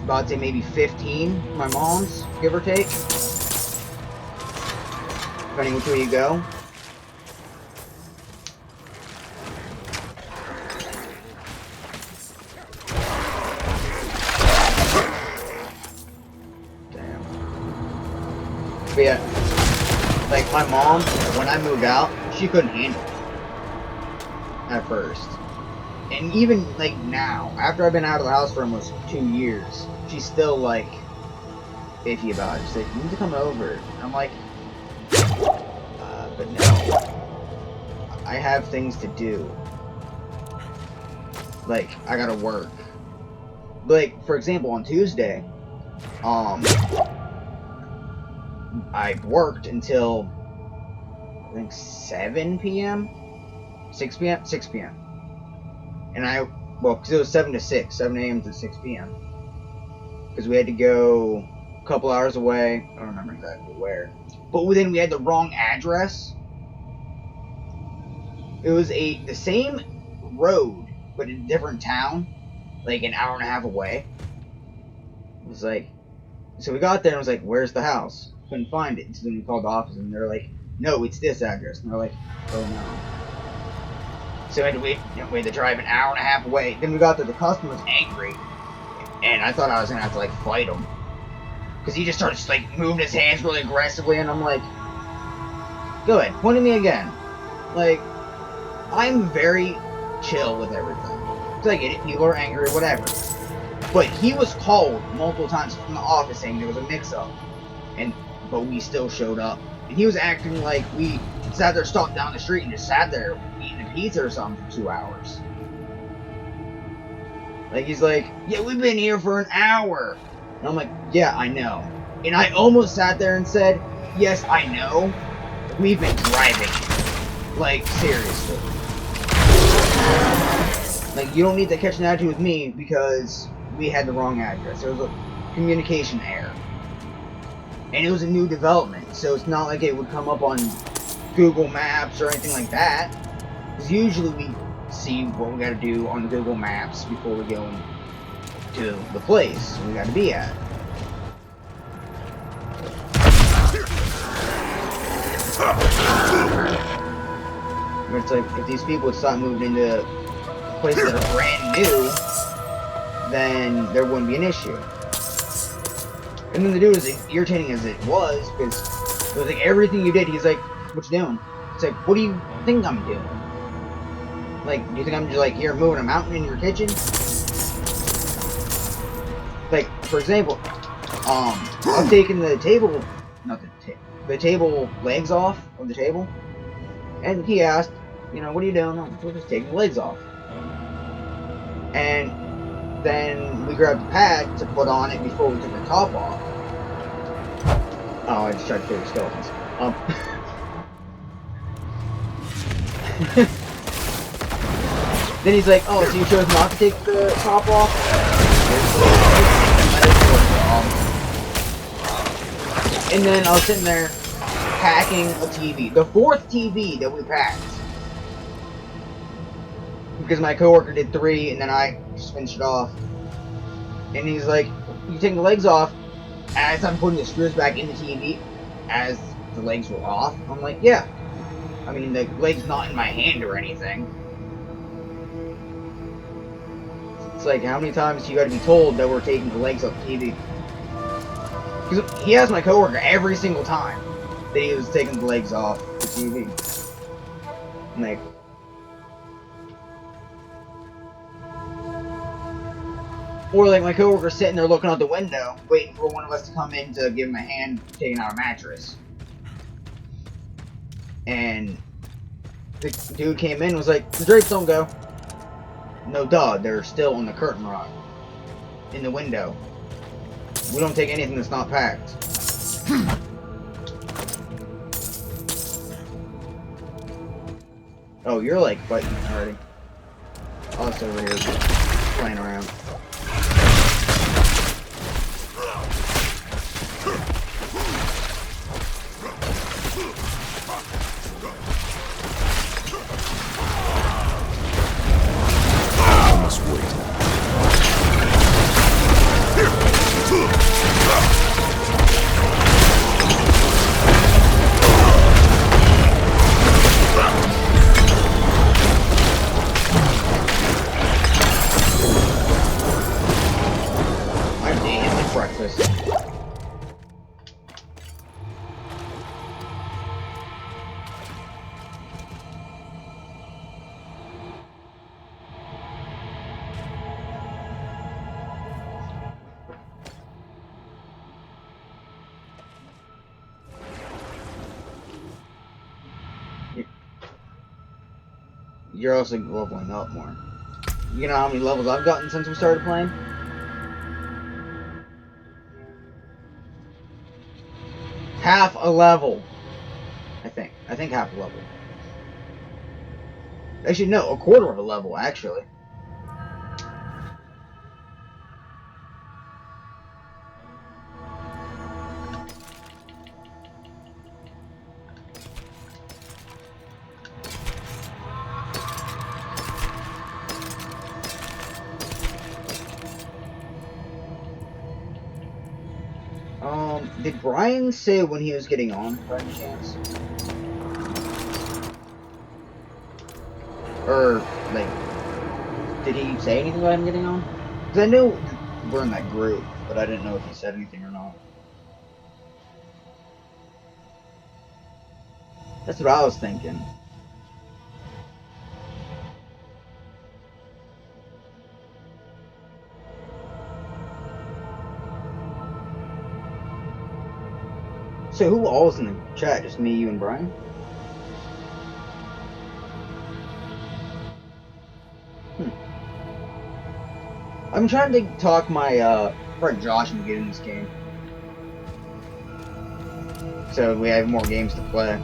about to say maybe 15, my mom's, give or take. Depending which way you go. But yeah, like my mom, when I moved out, she couldn't handle it at first. And even like now, after I've been out of the house for almost 2 years, she's still like iffy about it. She's like, you need to come over. And I'm like, but no. I have things to do. Like, I gotta work. Like, for example, on Tuesday, I worked until, I think, 7 p.m.? 6 p.m.? 6 p.m. And well, because it was 7 to 6, 7 a.m. to 6 p.m. Because we had to go a couple hours away. I don't remember exactly where. But then we had the wrong address. It was the same road, but in a different town. Like an hour and a half away. It was like, so we got there and I was like, where's the house? Couldn't find it. So then we called the office and they're like, no, it's this address. And they're like, oh no. So we had to wait, we had to drive an hour and a half away. Then we got there, the customer was angry. And I thought I was gonna have to like fight him. Because he just started like moving his hands really aggressively and I'm like, go ahead, point at me again. Like, I'm very chill with everything. Because I get it, people are angry, whatever. But he was called multiple times from the office saying there was a mix-up. But we still showed up. And he was acting like we sat there, stopped down the street, and just sat there eating a pizza or something for 2 hours. Like, he's like, yeah, we've been here for an hour. And I'm like, yeah, I know. And I almost sat there and said, yes, I know. We've been driving. Like, seriously. Like, you don't need to catch an attitude with me because we had the wrong address. There was a communication error. And it was a new development, so it's not like it would come up on Google Maps or anything like that. Because usually we see what we gotta do on Google Maps before we go to the place we gotta be at. But it's like, if these people would start moving into places that are brand new, then there wouldn't be an issue. And then the dude, as irritating as it was, because it was like everything you did, he's like, what you doing? It's like, what do you think I'm doing? Like, do you think I'm just like here moving a mountain in your kitchen? Like, for example, I'm taking the table, not the table legs off of the table, And he asked, you know, what are you doing? We're just taking the legs off. And then we grabbed the pad to put on it before we took the top off. Oh, I just tried to kill the skeletons. Then he's like, oh, so you chose not to take the top off? And then I was sitting there packing a TV. The 4th TV that we packed. Because my coworker did 3 and then I just finished it off. And he's like, you taking the legs off? As I'm putting the screws back in the TV, as the legs were off, I'm like, yeah. I mean, the leg's not in my hand or anything. It's like, how many times you gotta be told that we're taking the legs off the TV? Because he asked my coworker every single time that he was taking the legs off the TV. I'm like, or like my coworker sitting there looking out the window, waiting for one of us to come in to give him a hand taking out a mattress. And the dude came in and was like, the drapes don't go. No, duh, they're still on the curtain rod. In the window. We don't take anything that's not packed. Oh, you're like fighting already. I was over here playing around. I must wait. I'm eating like breakfast. You're also leveling up more. You know how many levels I've gotten since we started playing? Half a level. I think half a level. Actually, no, a quarter of a level, actually. Did Brian say when he was getting on, by any chance? Or, like, did he say anything about him getting on? Because I knew we're in that group, but I didn't know if he said anything or not. That's what I was thinking. So who all's in the chat? Just me, you, and Brian? I'm trying to talk my friend Josh into getting this game. So we have more games to play.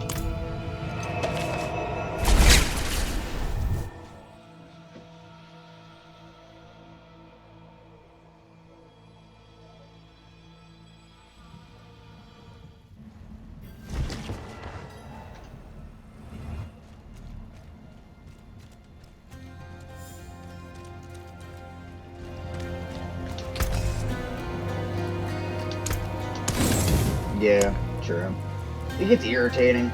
Yeah, true. It gets irritating.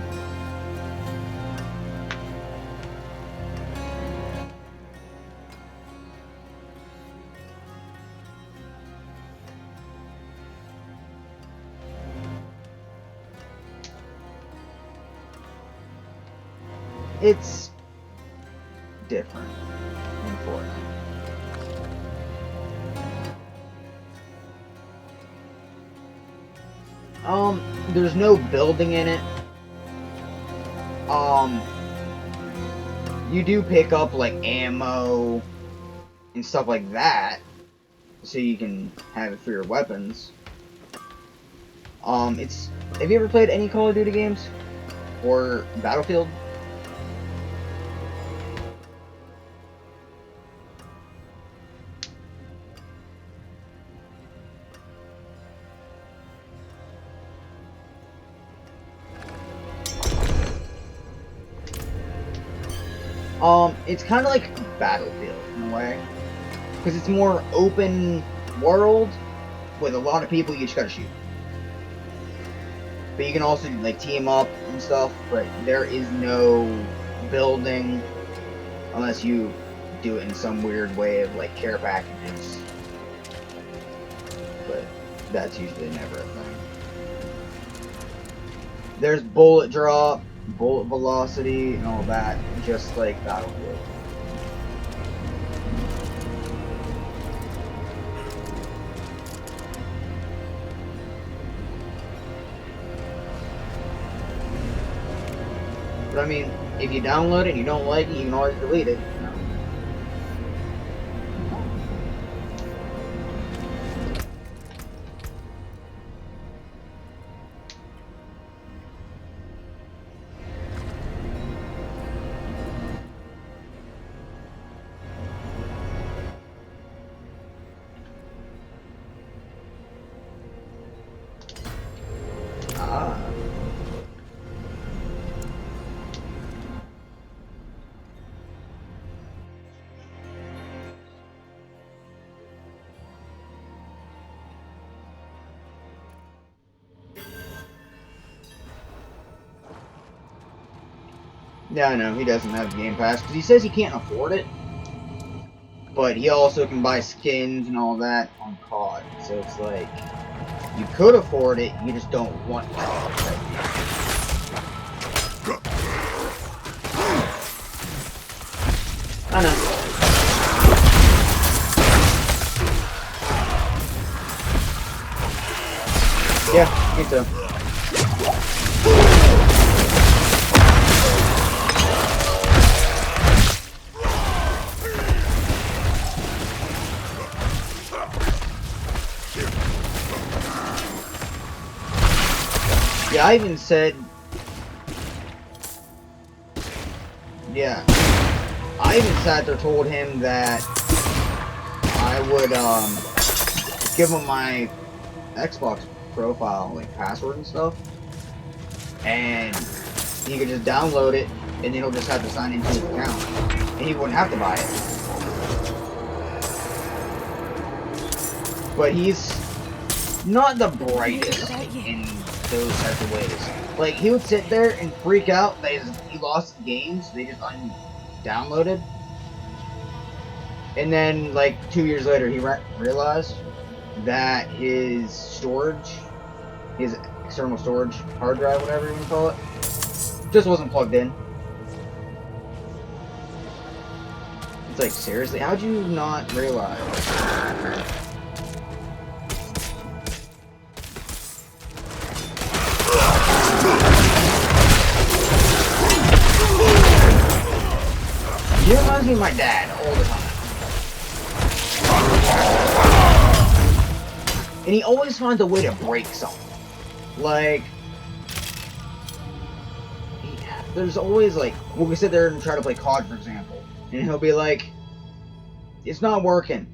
It's different in Fortnite. There's no building in it. you do pick up like ammo and stuff like that, so you can have it for your weapons. Have you ever played any Call of Duty games or Battlefield? It's kind of like Battlefield in a way, because it's more open world with a lot of people you just gotta shoot. But you can also like team up and stuff, but there is no building unless you do it in some weird way of like care packages. But that's usually never a thing. There's bullet drop, bullet velocity, and all that, just like Battlefield. But I mean, if you download it and you don't like it, you can always delete it. You know? Yeah, I know, he doesn't have Game Pass, because he says he can't afford it, but he also can buy skins and all that on COD, so it's like, you could afford it, you just don't want to. I know. Yeah, me too. Yeah, I even said... Yeah. I even sat there told him that I would, give him my Xbox profile, like, password and stuff. And he could just download it, and then he'll just have to sign into his account. And he wouldn't have to buy it. But he's not the brightest in those types of ways. Like, he would sit there and freak out that he lost games, they just downloaded. And then, like, 2 years later, he realized that his storage, his external storage hard drive, whatever you want to call it, just wasn't plugged in. It's like, seriously, how'd you not realize? He reminds me of my dad all the time. And he always finds a way to break something. Like, there's always like, when we sit there and try to play COD, for example, and he'll be like, it's not working.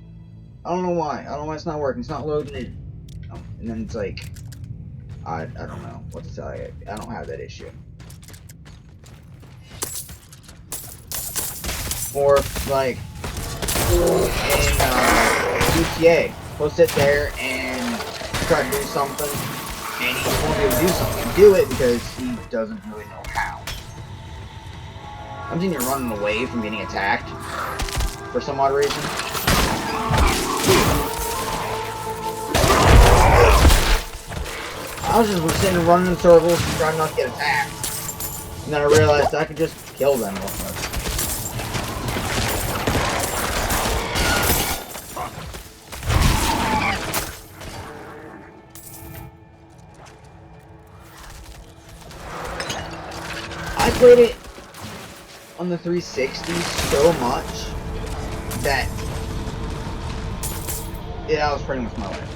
I don't know why. I don't know why it's not working. It's not loading in. And then it's like, I don't know what to tell you. I don't have that issue. Or, like, in GTA, he'll sit there and try to do something, and he won't be able to do something. Do it because he doesn't really know how. I'm seeing you running away from getting attacked for some odd reason. I was just sitting and running in circles trying not to get attacked. And then I realized I could just kill them real quick. I played it on the 360 so much that that was pretty much my life.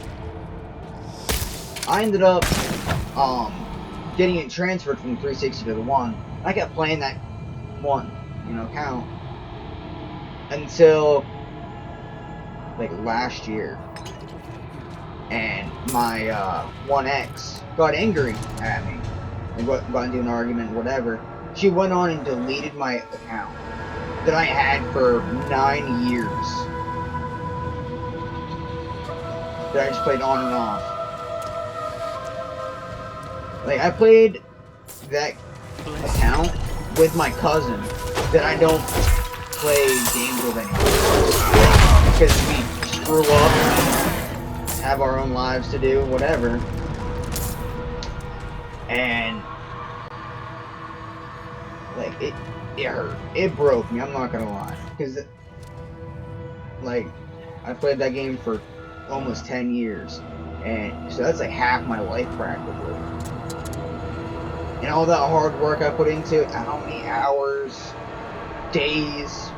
I ended up getting it transferred from the 360 to the One. I kept playing that one, account until like last year, and my One X got angry at me and got into an argument, whatever. She went on and deleted my account that I had for 9 years. That I just played on and off. Like, I played that account with my cousin that I don't play games with anymore. Because we screw up, have our own lives to do, whatever. And like, it hurt. It broke me, I'm not gonna lie. Because, like, I played that game for almost 10 years. And so that's like half my life practically. And all that hard work I put into it, how many hours, days,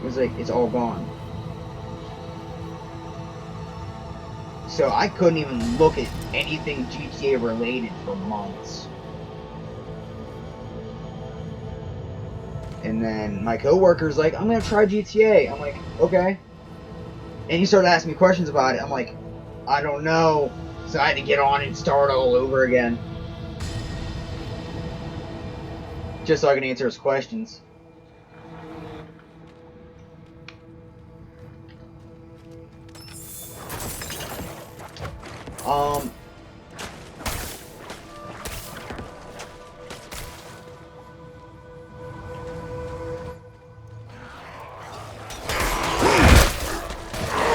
it was like, it's all gone. So I couldn't even look at anything GTA related for months. And then my coworker's like, I'm gonna try GTA. I'm like, okay. And he started asking me questions about it. I'm like, I don't know. So I had to get on and start all over again. Just so I can answer his questions.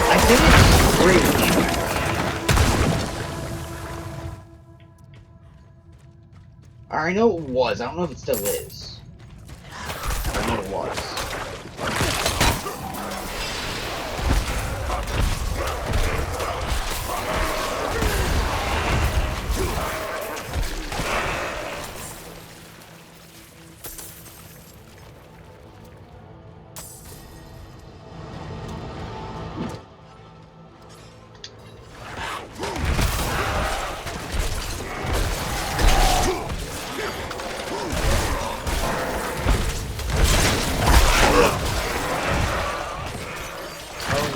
I think it's free. I know it was. I don't know if it still is. I know it was.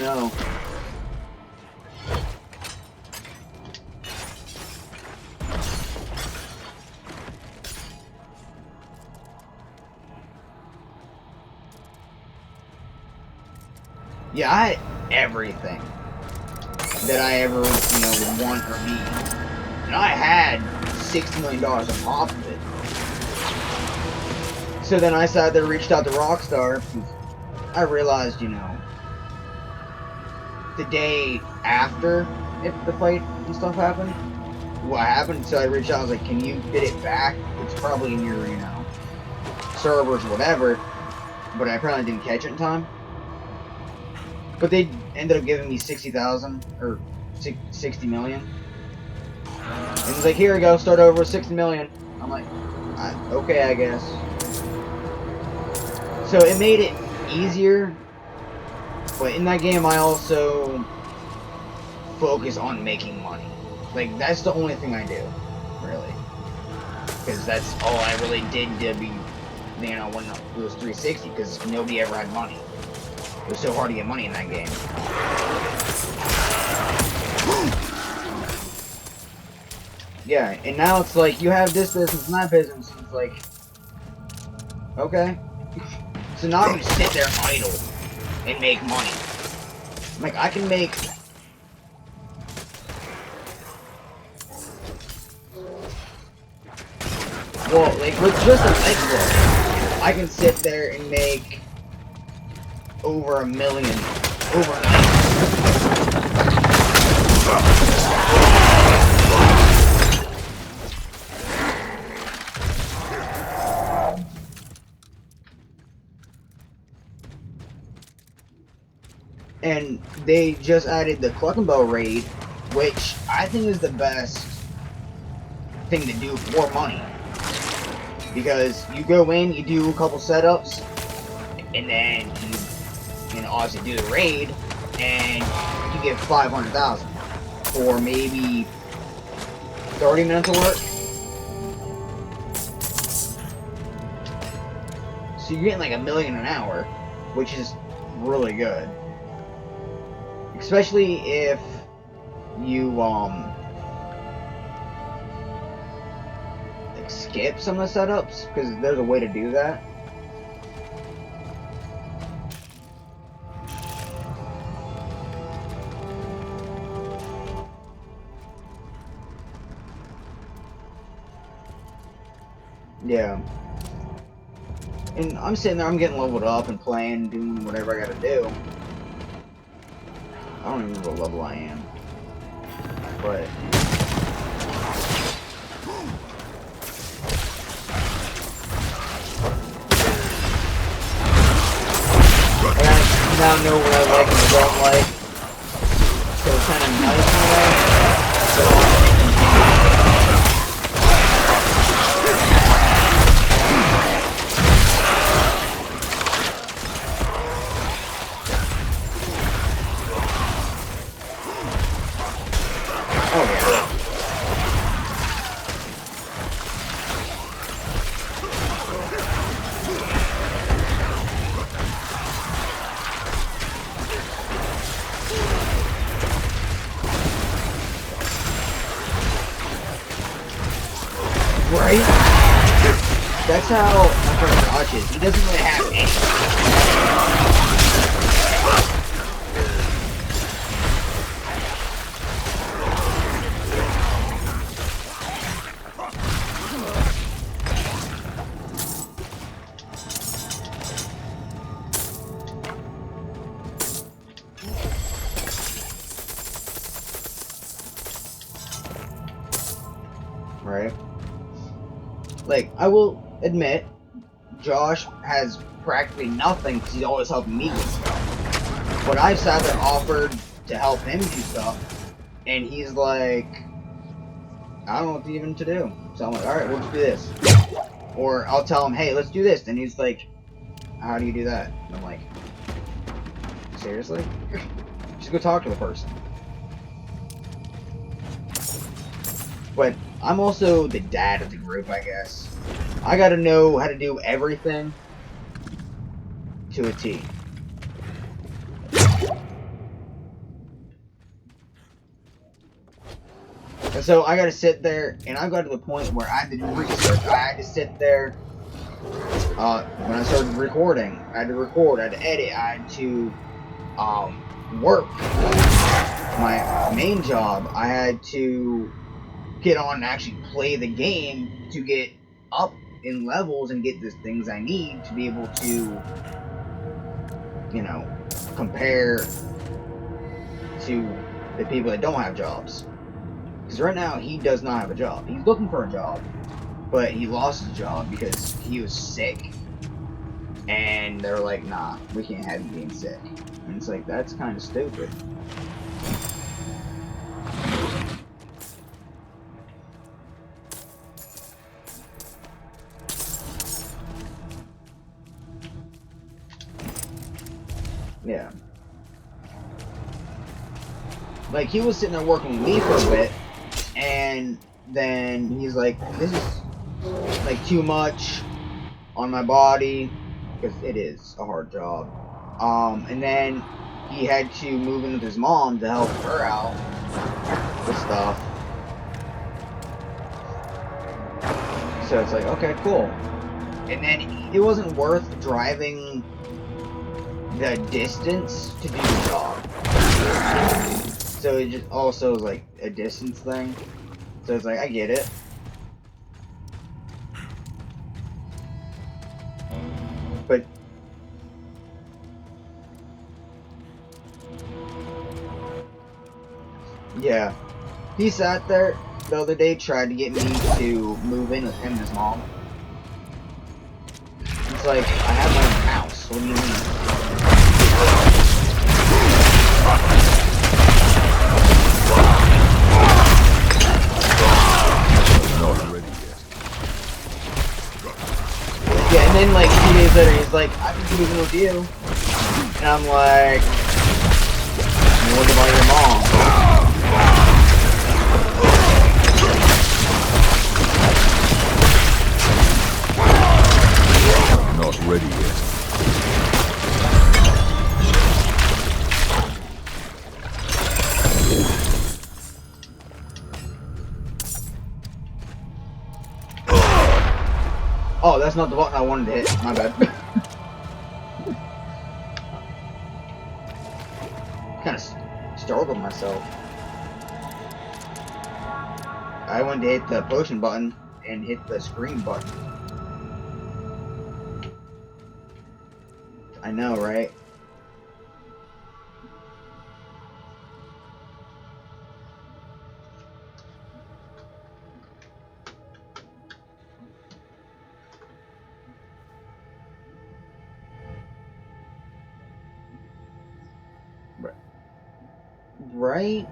No. Yeah, I had everything that I ever, would want or need. And I had $60 million on top of it. So then I sat there, reached out to Rockstar. I realized, the day after the fight and stuff happened, what happened. So I reached out, I was like, can you get it back? It's probably in your, servers or whatever. But I apparently didn't catch it in time. But they ended up giving me 60,000 or 60 million. And it was like, here we go, start over with 60 million. I'm like, okay, I guess. So it made it easier. But in that game, I also focus on making money. Like, that's the only thing I do, really. Because that's all I really did to be, when it was 360, because nobody ever had money. It was so hard to get money in that game. Yeah, and now it's like, you have this business and that business, and it's like, okay. So now you sit there idle and make money. Like, I can make... Well, like, with just an Xbox, I can sit there and make over $1 million overnight. And they just added the Cluckenbell raid, which I think is the best thing to do for money. Because you go in, you do a couple setups, and then you obviously do the raid, and you get 500,000 for maybe 30 minutes of work. So you're getting like $1 million an hour, which is really good. Especially if you like skip some of the setups, because there's a way to do that. Yeah. And I'm sitting there, I'm getting leveled up and playing, doing whatever I gotta do. I don't even remember what level I am. But I now know what I like and what I don't like. So it's kind of nice in a way. So right? That's how my friend Josh is. He doesn't really have any. Right? Like, I will admit, Josh has practically nothing because he's always helping me with stuff. But I've sat there offered to help him do stuff, and he's like, I don't know what even to do. So I'm like, alright, we'll just do this. Or I'll tell him, hey, let's do this. And he's like, how do you do that? And I'm like, seriously? Just go talk to the person. But I'm also the dad of the group, I guess. I gotta know how to do everything to a T. And so I gotta sit there, and I got to the point where I had to do research. I had to sit there, when I started recording, I had to record, I had to edit, I had to, work. My main job, I had to get on and actually play the game to get up in levels and get the things I need to be able to, you know, compare to the people that don't have jobs. Because right now, he does not have a job. He's looking for a job, but he lost his job because he was sick. And they're like, nah, we can't have you being sick. And it's like, that's kind of stupid. Yeah. Like, he was sitting there working with me for a bit, and then he's like, this is, like, too much on my body, because it is a hard job. And then he had to move in with his mom to help her out with stuff. So it's like, okay, cool. And then it wasn't worth driving the distance to do the job. So it just also was like a distance thing. So it's like, I get it. But yeah, he sat there the other day, tried to get me to move in with him and his mom. It's like, I have my own house. What do you mean? Not ready yet. then like 2 days later, he's like, "I can moving with you," and I'm like, "What about your mom?" Not ready yet. Oh, that's not the button I wanted to hit. My bad. Kind of startled myself. I wanted to hit the potion button and hit the screen button. I know, right? Right?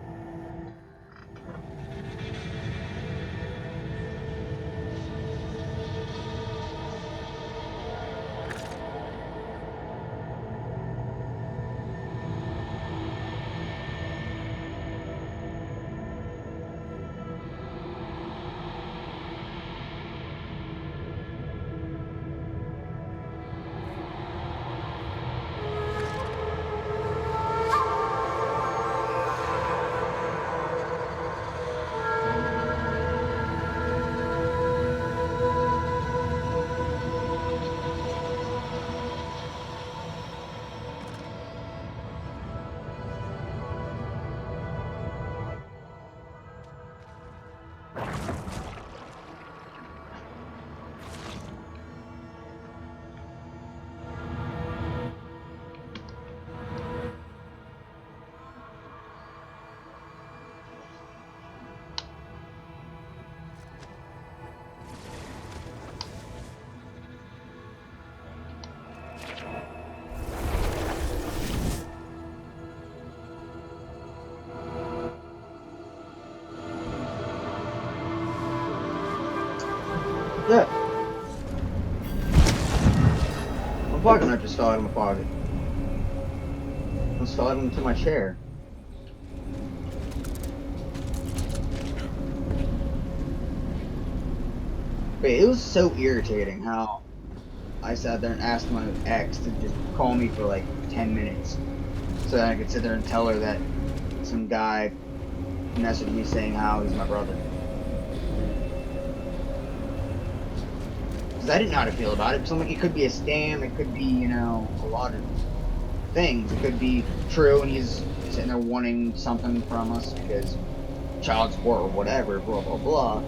Yeah. My pocket knife just fell out of my pocket. Just fell out into my chair. But it was so irritating how I sat there and asked my ex to just call me for like 10 minutes so that I could sit there and tell her that some guy messaged me saying how he's my brother. Because I didn't know how to feel about it. Because I'm like, it could be a scam, it could be, you know, a lot of things. It could be true and he's sitting there wanting something from us because child support or whatever, blah, blah, blah.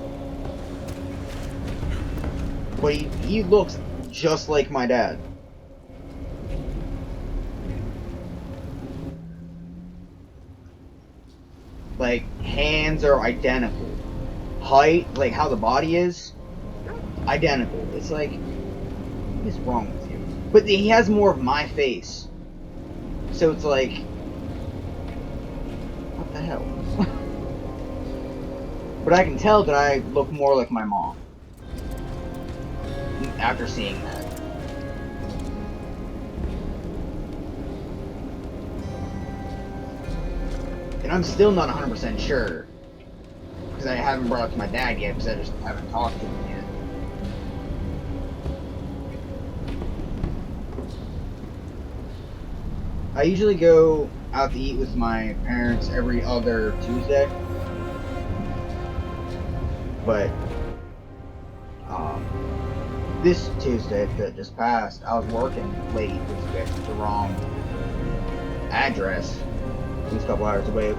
But he looks just like my dad. Like, hands are identical. Height, like how the body is, identical. It's like, what is wrong with you? But he has more of my face. So it's like, what the hell? But I can tell that I look more like my mom after seeing that. And I'm still not 100% sure. Because I haven't brought it to my dad yet, because I just haven't talked to him yet. I usually go out to eat with my parents every other Tuesday. But, this Tuesday that just passed, I was working late, which was the wrong address. It was a couple hours away.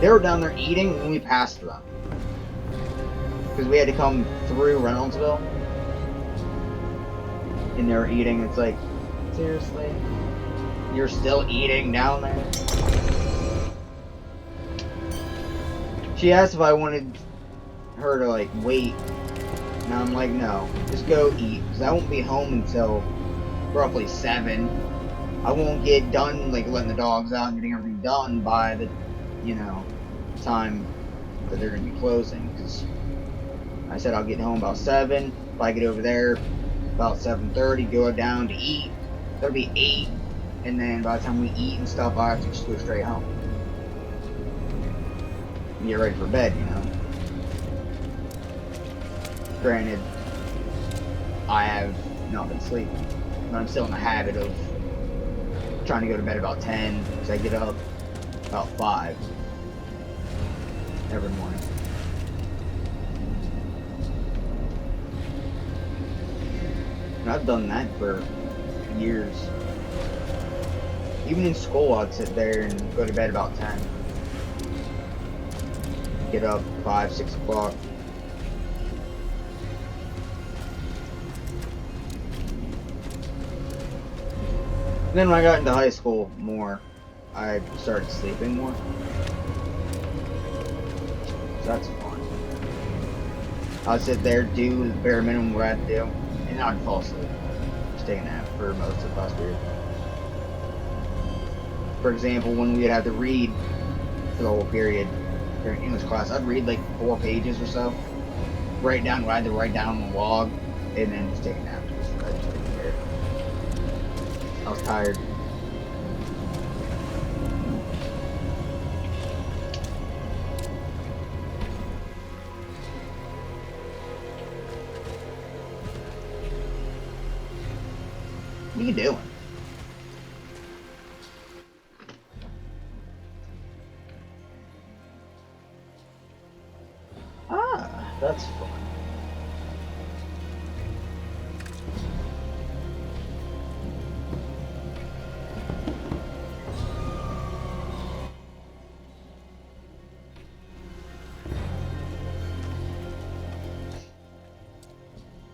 They were down there eating when we passed them. Because we had to come through Reynoldsville. And they were eating. It's like, seriously? You're still eating down there? She asked if I wanted her to, like, wait. And I'm like, no. Just go eat. Because I won't be home until roughly 7. I won't get done, like, letting the dogs out and getting everything done by the, you know, time that they're going to be closing. Because I said I'll get home about 7. If I get over there about 7:30, go down to eat. That'll be 8, and then by the time we eat and stuff, I have to just go straight home. And get ready for bed, you know. Granted, I have not been sleeping, but I'm still in the habit of trying to go to bed about 10, because I get up about 5 every morning. And I've done that for years. Even in school, I'd sit there and go to bed about 10. Get up 5, 6 o'clock. Then when I got into high school more, I started sleeping more. So that's fun. I'd sit there, do the bare minimum what I had to do, and I'd fall asleep. Just take a nap for most of the class period. For example, when we'd have to read for the whole period during English class, I'd read like 4 pages or so. Write down what I had to write down on the log, and then just take a nap. I was tired. What are you doing? Ah, that's fun.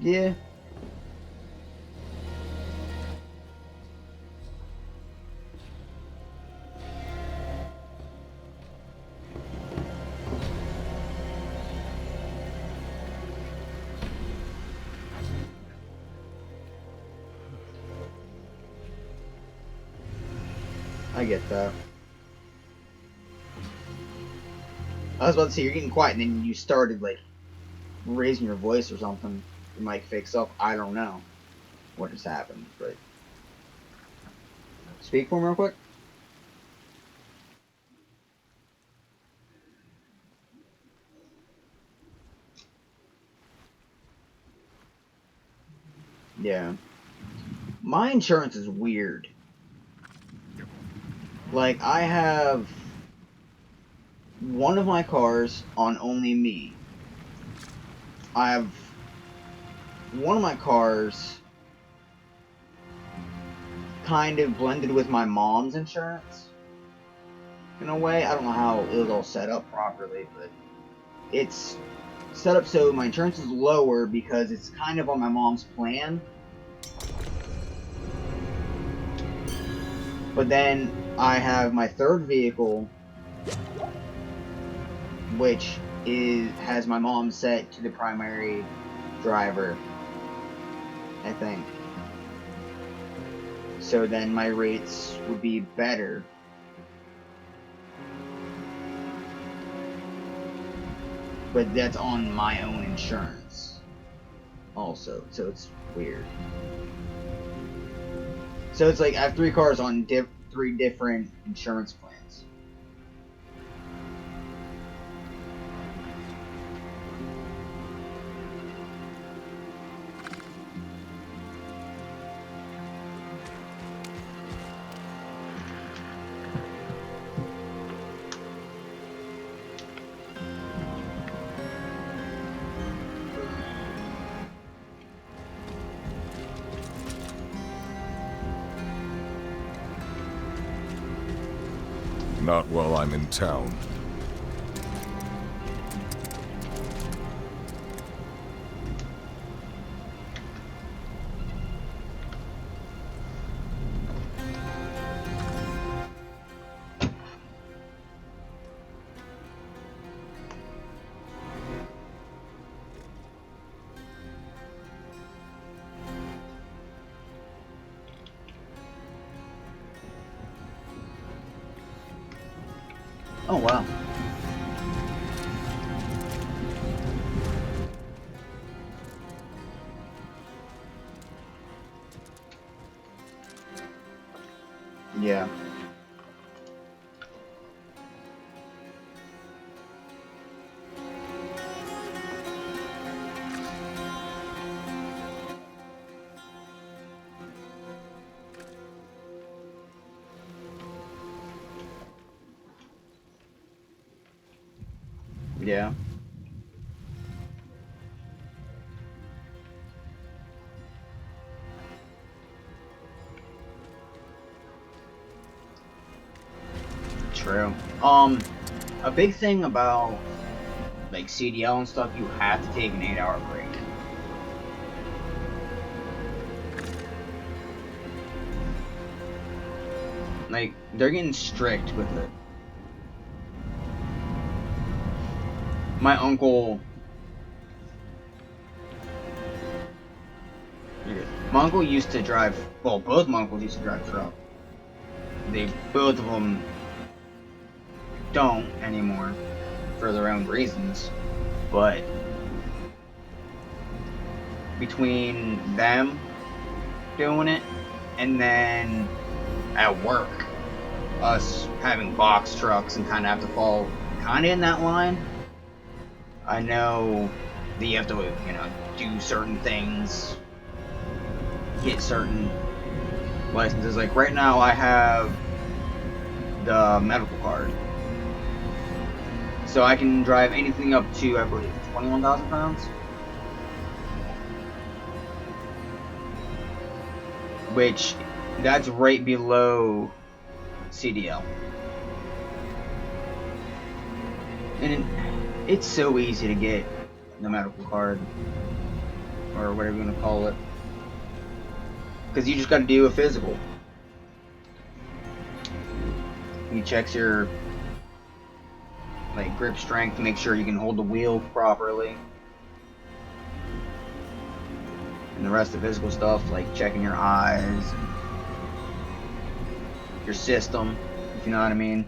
Yeah. I get that. I was about to say, you're getting quiet, and then you started, like, raising your voice or something. Your mic fixed up. I don't know what just happened, but... Speak for me real quick. Yeah. My insurance is weird. Like, I have one of my cars on only me. I have one of my cars kind of blended with my mom's insurance. In a way, I don't know how it was all set up properly, but it's set up so my insurance is lower because it's kind of on my mom's plan. But then I have my third vehicle, which has my mom set to the primary driver, I think. So then my rates would be better. But that's on my own insurance also, so it's weird. So it's like I have 3 cars on 3 different insurance plans. Not while I'm in town. Oh, wow. Yeah. Yeah. True. A big thing about like CDL and stuff, you have to take an 8-hour break. Like, they're getting strict with it. My uncle... My uncle used to drive... Well, both my uncles used to drive truck. Both of them don't anymore for their own reasons. But between them doing it and then at work, us having box trucks and kind of have to fall kind of in that line. I know that you have to, you know, do certain things, get certain licenses. Like right now, I have the medical card, so I can drive anything up to, I believe, 21,000 pounds, which that's right below CDL. And it's so easy to get the medical card, or whatever you want to call it, because you just got to do a physical. He checks your like grip strength to make sure you can hold the wheel properly, and the rest of the physical stuff like checking your eyes, your system, if you know what I mean.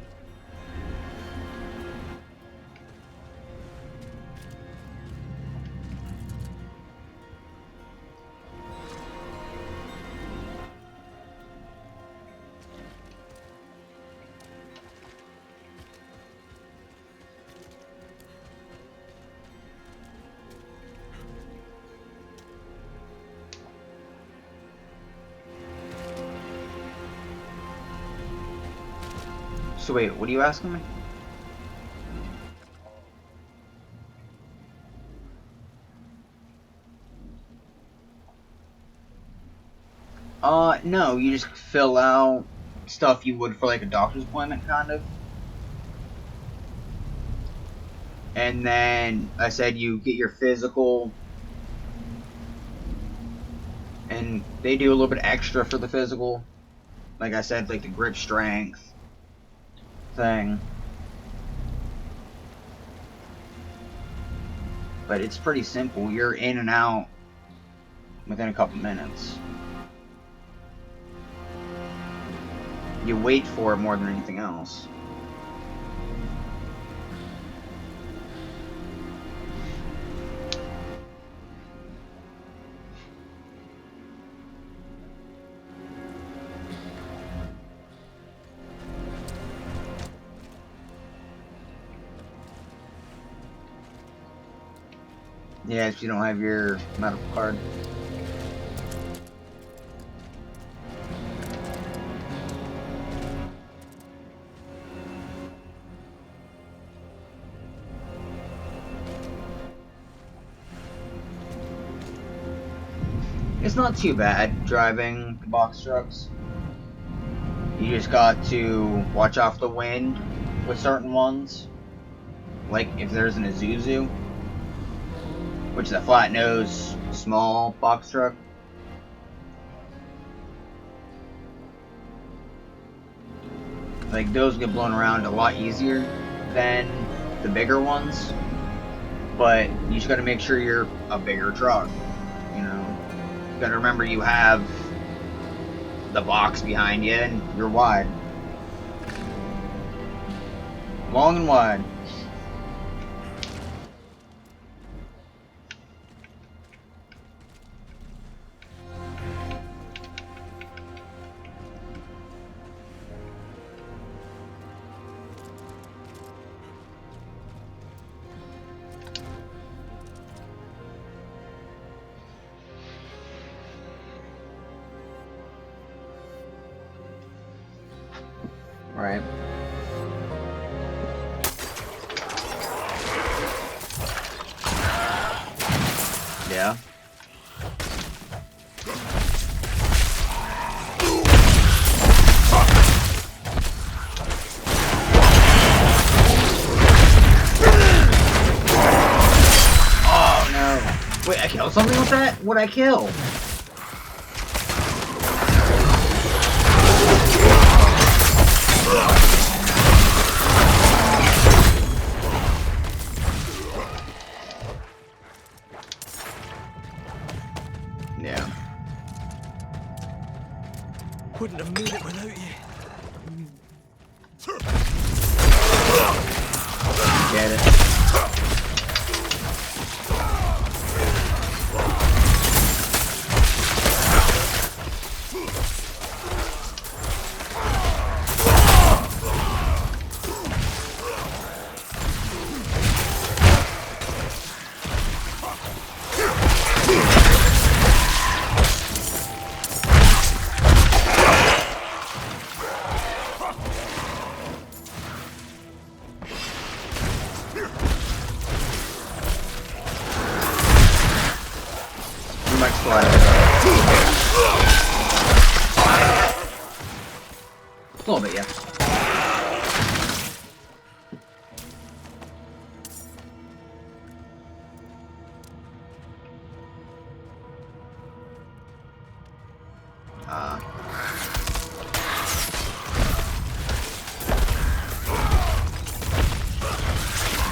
So wait, what are you asking me? No, you just fill out stuff you would for like a doctor's appointment, kind of. And then I said you get your physical, and they do a little bit extra for the physical. Like I said, like the grip strength thing. But it's pretty simple. You're in and out within a couple minutes. You wait for it more than anything else. Yeah, if you don't have your medical card. It's not too bad driving the box trucks. You just got to watch off the wind with certain ones. Like if there's an Isuzu, which is a flat nose, small box truck. Like those get blown around a lot easier than the bigger ones. But you just gotta make sure you're a bigger truck. You know, you gotta remember you have the box behind you and you're wide. Long and wide. Right. Yeah. Oh no. Wait, I killed something with that? What'd I kill? Yeah. Couldn't have made it without you. Get it. You might slide. A little bit, yeah.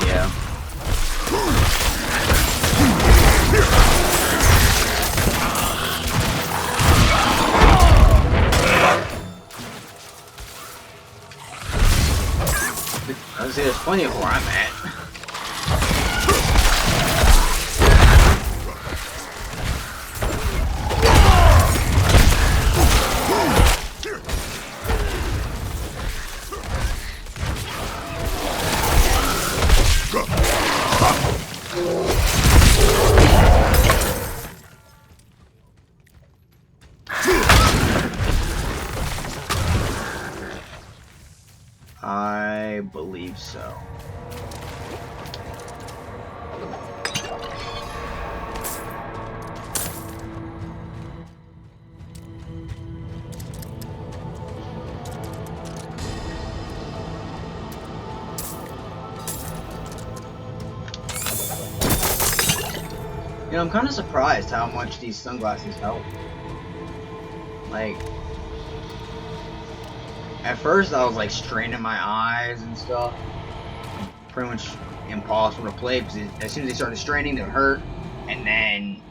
Yeah. I was say there's plenty of where I'm at. I believe so. You know, I'm kind of surprised how much these sunglasses help. Like, at first I was like straining my eyes and stuff. Pretty much impossible to play because as soon as they started straining, they would hurt, and then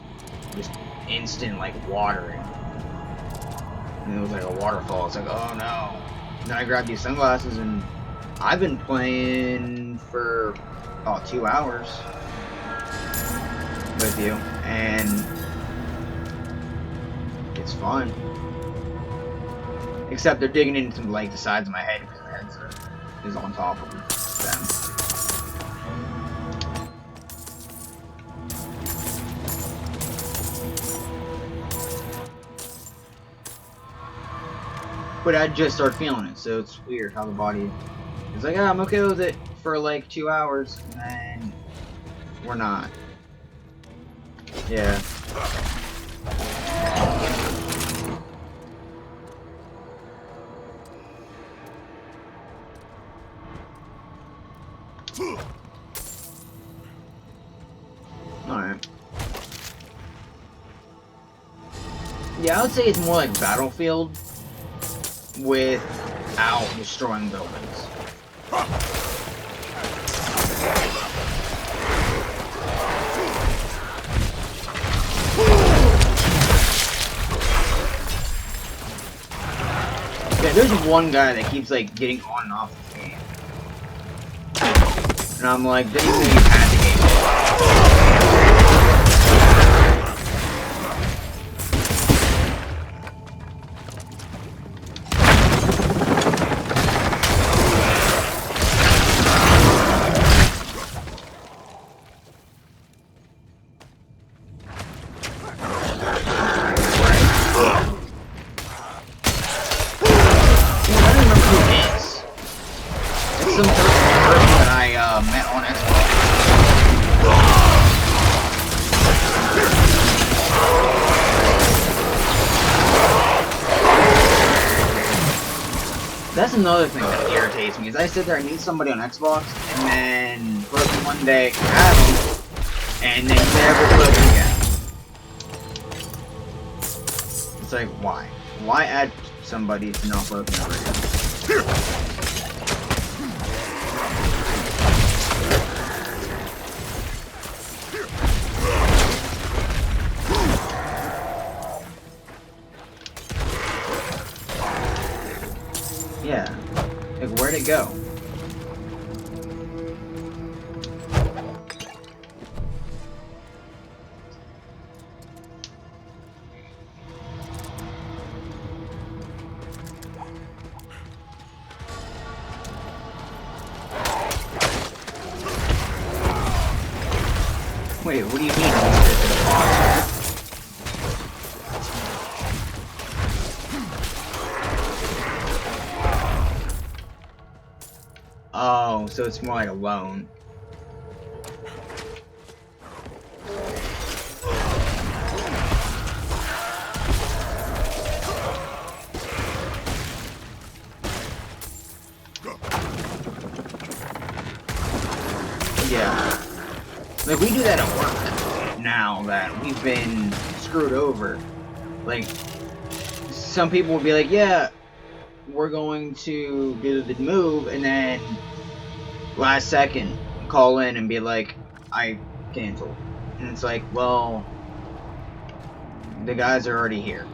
just instant like watering. And it was like a waterfall. It's like, oh no. Then I grabbed these sunglasses and I've been playing for about 2 hours with you, and it's fun. Except they're digging into like the sides of my head because my head is on top of them. But I just start feeling it, so it's weird how the body is like, oh, I'm okay with it for like 2 hours, and then we're not. Yeah. Alright. Yeah, I would say it's more like Battlefield without destroying buildings. Yeah, there's one guy that keeps like getting on and off the game. And I'm like, didn't even know you had the game. I don't remember who it is. That's another thing that irritates me, is I sit there and meet somebody on Xbox, and then play them one day, have them, and then never play them again. It's like, why? Why add somebody to not play them ever again? Yeah. Like, where'd it go? Wait, what do you mean? Oh, so it's more like a loan. Yeah. Like, we do that at work now that we've been screwed over. Like, some people will be like, yeah, we're going to do the move, and then last second call in and be like, I canceled. And it's like, well, the guys are already here.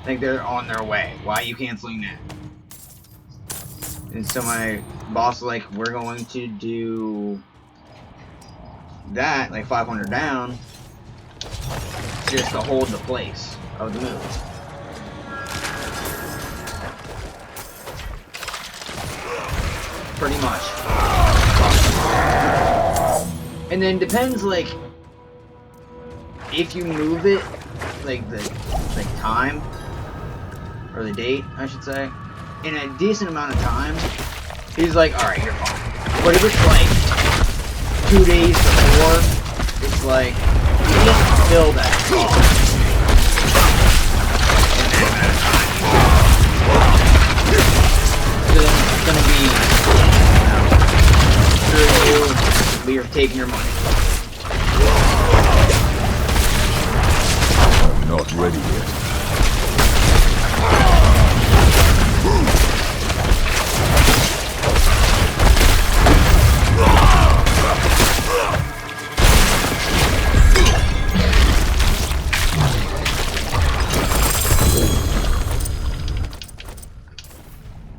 Like, they're on their way. Why are you canceling now? And so my boss was like, we're going to do that, like 500 down, just to hold the place of the move. Pretty much. And then depends, like, if you move it, like the time, or the date, I should say, in a decent amount of time, he's like, alright, you're fine. But if it's like 2 days before, it's like, you can't fill that cost. So then it's gonna be, you know, screw you, we're taking your money. I'm not ready yet.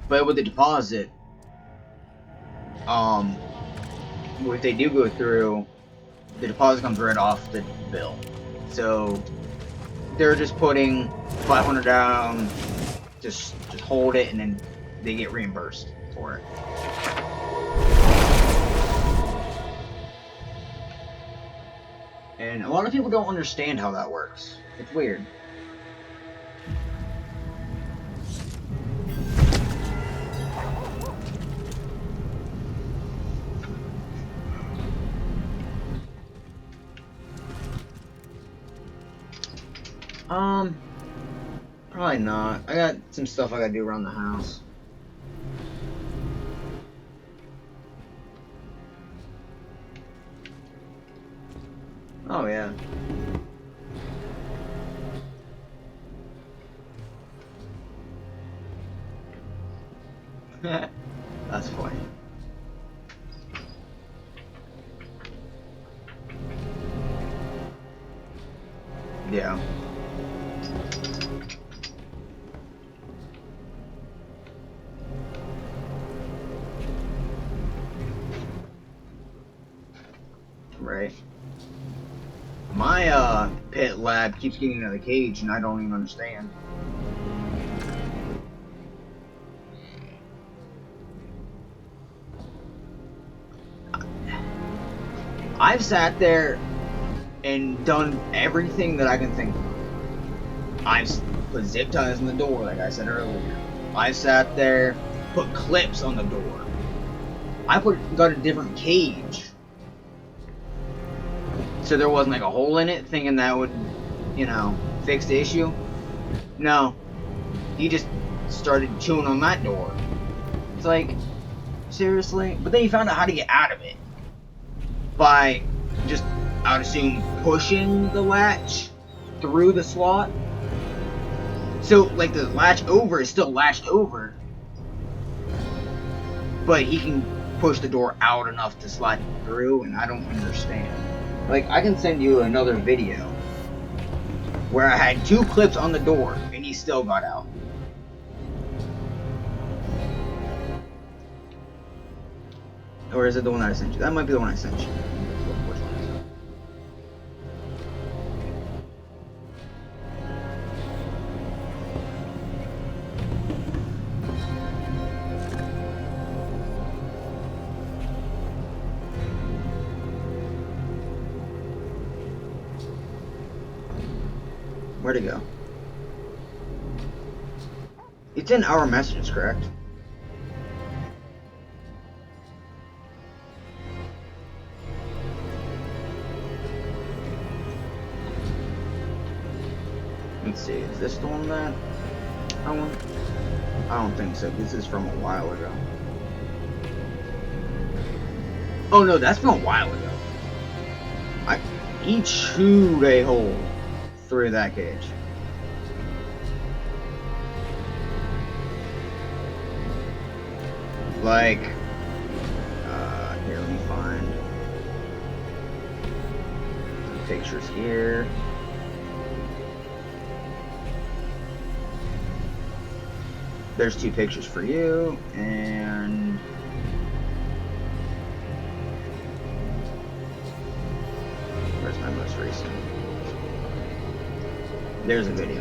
But with the deposit, if they do go through, the deposit comes right off the bill. So they're just putting 500 down, just hold it, and then they get reimbursed for it. And a lot of people don't understand how that works. It's weird. Probably not. I got some stuff I gotta do around the house. Oh, yeah. That's funny. Yeah. Right. My pet lab keeps getting out of the cage and I don't even understand. I've sat there and done everything that I can think of. I've put zip ties on the door, like I said earlier. I sat there, put clips on the door. I got a different cage, so there wasn't like a hole in it, thinking that would, you know, fix the issue. No, he just started chewing on that door. It's like, seriously? But then he found out how to get out of it. By just, I would assume, pushing the latch through the slot. So, like, the latch over is still latched over. But he can push the door out enough to slide through, and I don't understand. Like, I can send you another video where I had 2 clips on the door, and he still got out. Or is it the one I sent you? That might be the one I sent you. Which one is it? Where'd it go? It's in our messages, correct? Let's see, is this the one that I want? I don't think so. This is from a while ago. Oh no, that's from a while ago. He chewed a hole through that cage. Like, here, let me find some pictures here. There's 2 pictures for you, and where's my most recent? There's a video.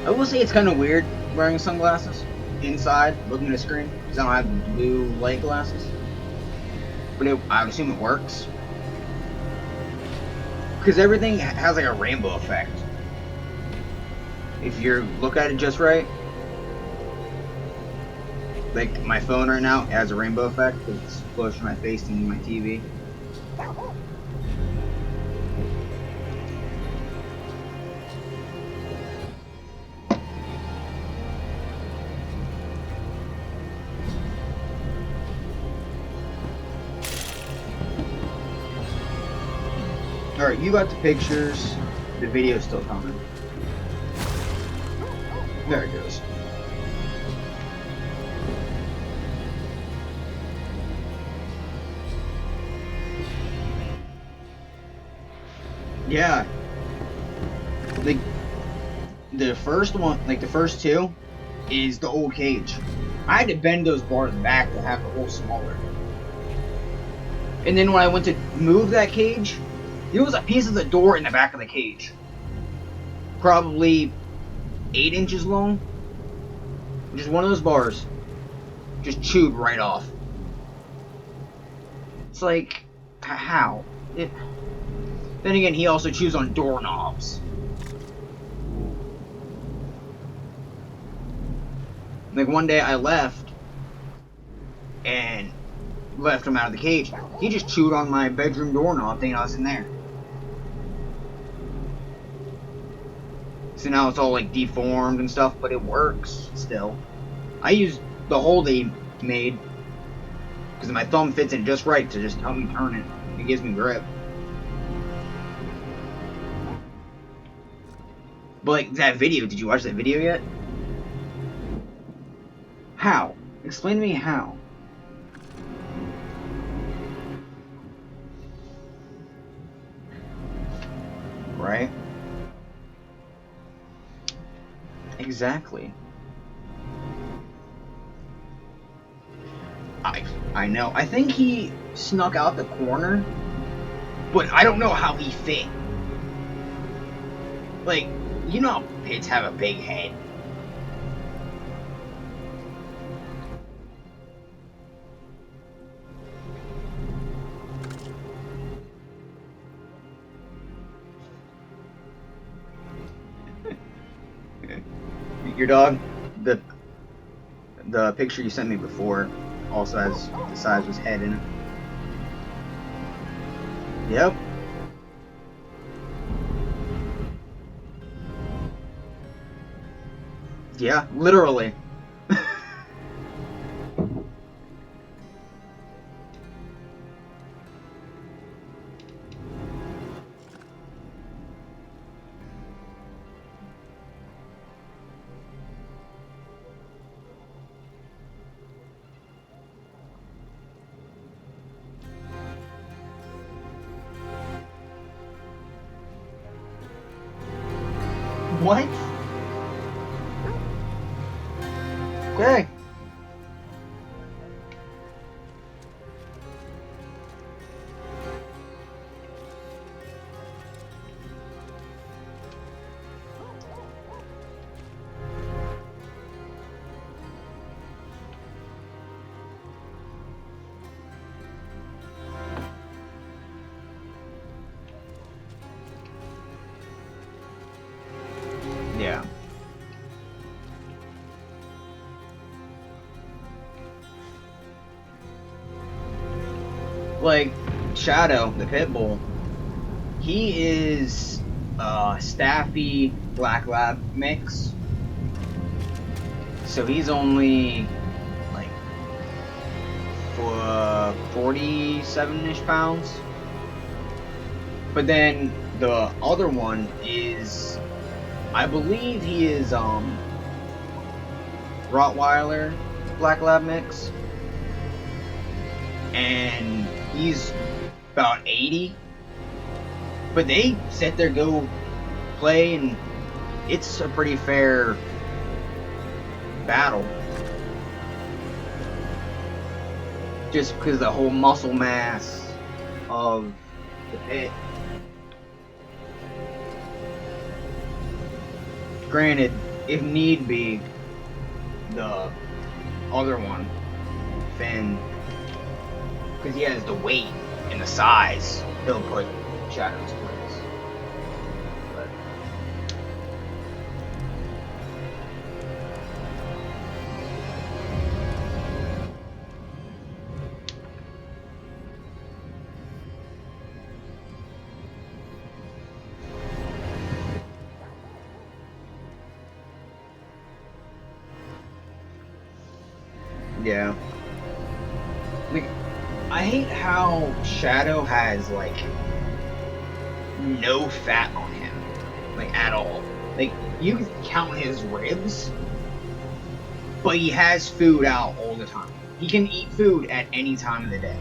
I will say it's kind of weird wearing sunglasses inside, looking at a screen, because I don't have blue light glasses. But I would assume it works. Because everything has like a rainbow effect. If you look at it just right. Like my phone right now has a rainbow effect because it's close to my face to my TV. Alright, you got the pictures. The video's still coming. There it goes. Yeah. Like, the first one, like the first 2, is the old cage. I had to bend those bars back to have the hole smaller. And then when I went to move that cage, there was a piece of the door in the back of the cage. Probably 8 inches long. Just one of those bars. Just chewed right off. It's like, how? Then again, he also chews on doorknobs. Like one day I left and left him out of the cage. He just chewed on my bedroom doorknob thinking I was in there. So now it's all like deformed and stuff, but it works still. I use the hole they made because my thumb fits in just right to just help me turn it. It gives me grip. But like that video, did you watch that video yet? How? Explain to me how. Right? Exactly. I know. I think he snuck out the corner, but I don't know how he fit. Like, you know how pits have a big head. Your dog? the picture you sent me before also has the size of his head in it. Yep. Yeah, literally. What? Okay. Yeah. Like, Shadow, the pit bull, he is Staffy Black Lab mix. So he's only like 47-ish pounds. But then the other one is, I believe he is Rottweiler Black Lab mix. And he's about 80. But they sit there, go play, and it's a pretty fair battle. Just because the whole muscle mass of the pit. Granted, if need be, the other one, Finn, because he has the weight and the size, he'll put Shadow's place. But yeah. Like, I hate how Shadow has, like, no fat on him. Like, at all. Like, you can count his ribs, but he has food out all the time. He can eat food at any time of the day.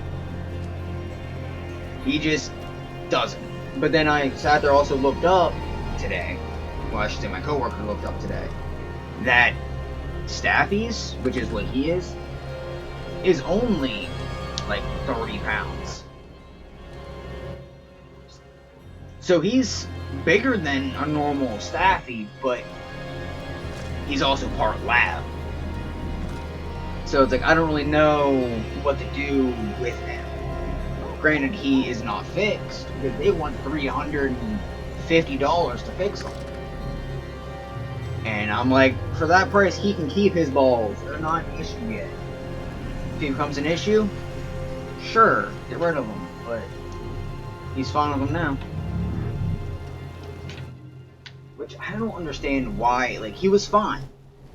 He just doesn't. But then I sat there, also looked up today, well, I should say my coworker looked up today, that Staffy's, which is what he is only like 30 pounds. So he's bigger than a normal Staffy, but he's also part lab. So it's like, I don't really know what to do with him. Granted, he is not fixed, because they want $350 to fix him. And I'm like, for that price, he can keep his balls. They're not an issue yet. If he becomes an issue, sure, get rid of him. But he's fine with them now. Which I don't understand why. Like, he was fine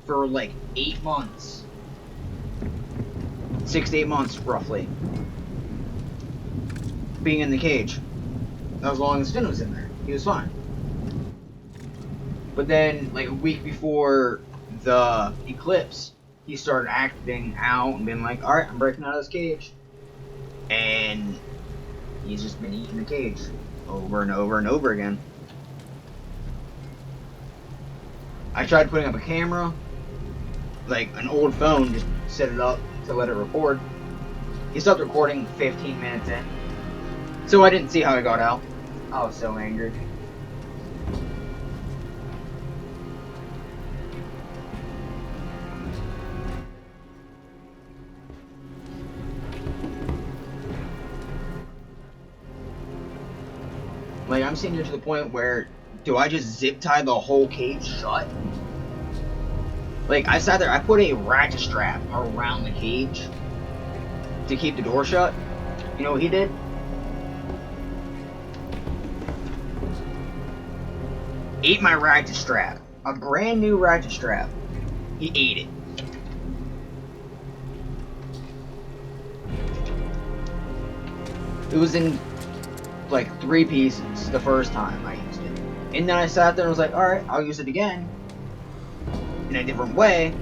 for like 8 months. 6 to 8 months, roughly. Being in the cage. That was as long as Finn was in there. He was fine. But then, like a week before the eclipse, he started acting out and being like, alright, I'm breaking out of this cage. And he's just been eating the cage over and over and over again. I tried putting up a camera, like an old phone, just set it up to let it record. He stopped recording 15 minutes in. So I didn't see how he got out. I was so angry. Like, I'm sitting here to the point where, do I just zip tie the whole cage shut? Like, I sat there, I put a ratchet strap around the cage to keep the door shut. You know what he did? Ate my ratchet strap. A brand new ratchet strap. He ate it. It was in like 3 pieces the first time I used it. And then I sat there and was like, alright, I'll use it again. In a different way.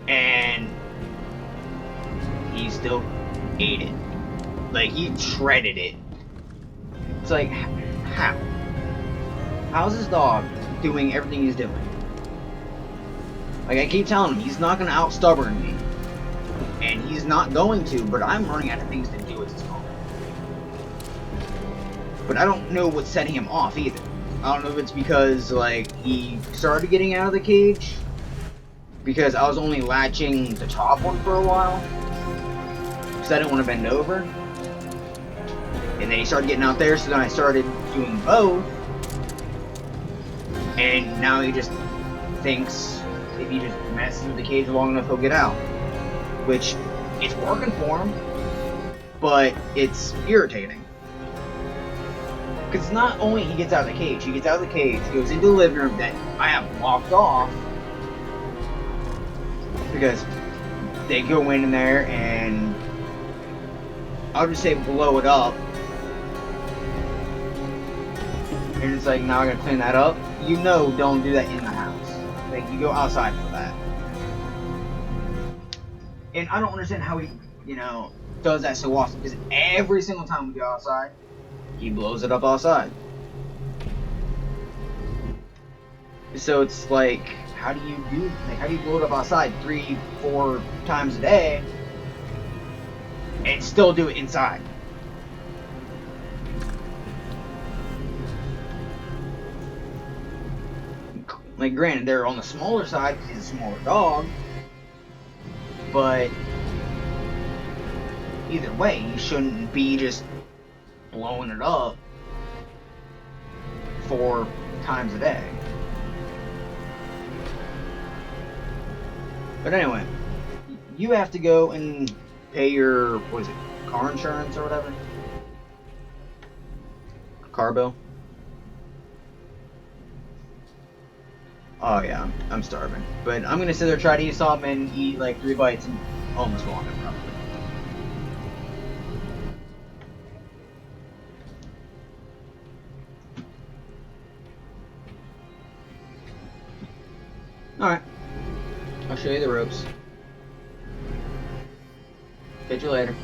And he still ate it. Like, he shredded it. It's like, how? How's this dog doing everything he's doing? Like, I keep telling him, he's not going to out-stubborn me. And he's not going to, but I'm running out of things to do at this moment. But I don't know what's setting him off either. I don't know if it's because, like, he started getting out of the cage. Because I was only latching the top one for a while. Because I didn't want to bend over. And then he started getting out there, so then I started doing both. And now he just thinks if he just messes with the cage long enough, he'll get out. Which, it's working for him, but it's irritating. Because it's not only he gets out of the cage, he gets out of the cage, goes into the living room that I have locked off. Because they go in there and I'll just say blow it up. And it's like, now I gotta clean that up. You know, don't do that in the house. Like, you go outside for that. And I don't understand how he, you know, does that so often. Because every single time we go outside, he blows it up outside. So it's like, how do you blow it up outside 3-4 times a day and still do it inside? Like, granted, they're on the smaller side because he's a smaller dog, but either way, you shouldn't be just blowing it up 4 times a day. But anyway, you have to go and pay your, what is it, car insurance or whatever? Car bill? Oh yeah, I'm starving. But I'm gonna sit there, try to eat something, and eat like 3 bites and almost vomit probably. Alright. I'll show you the ropes. Catch you later.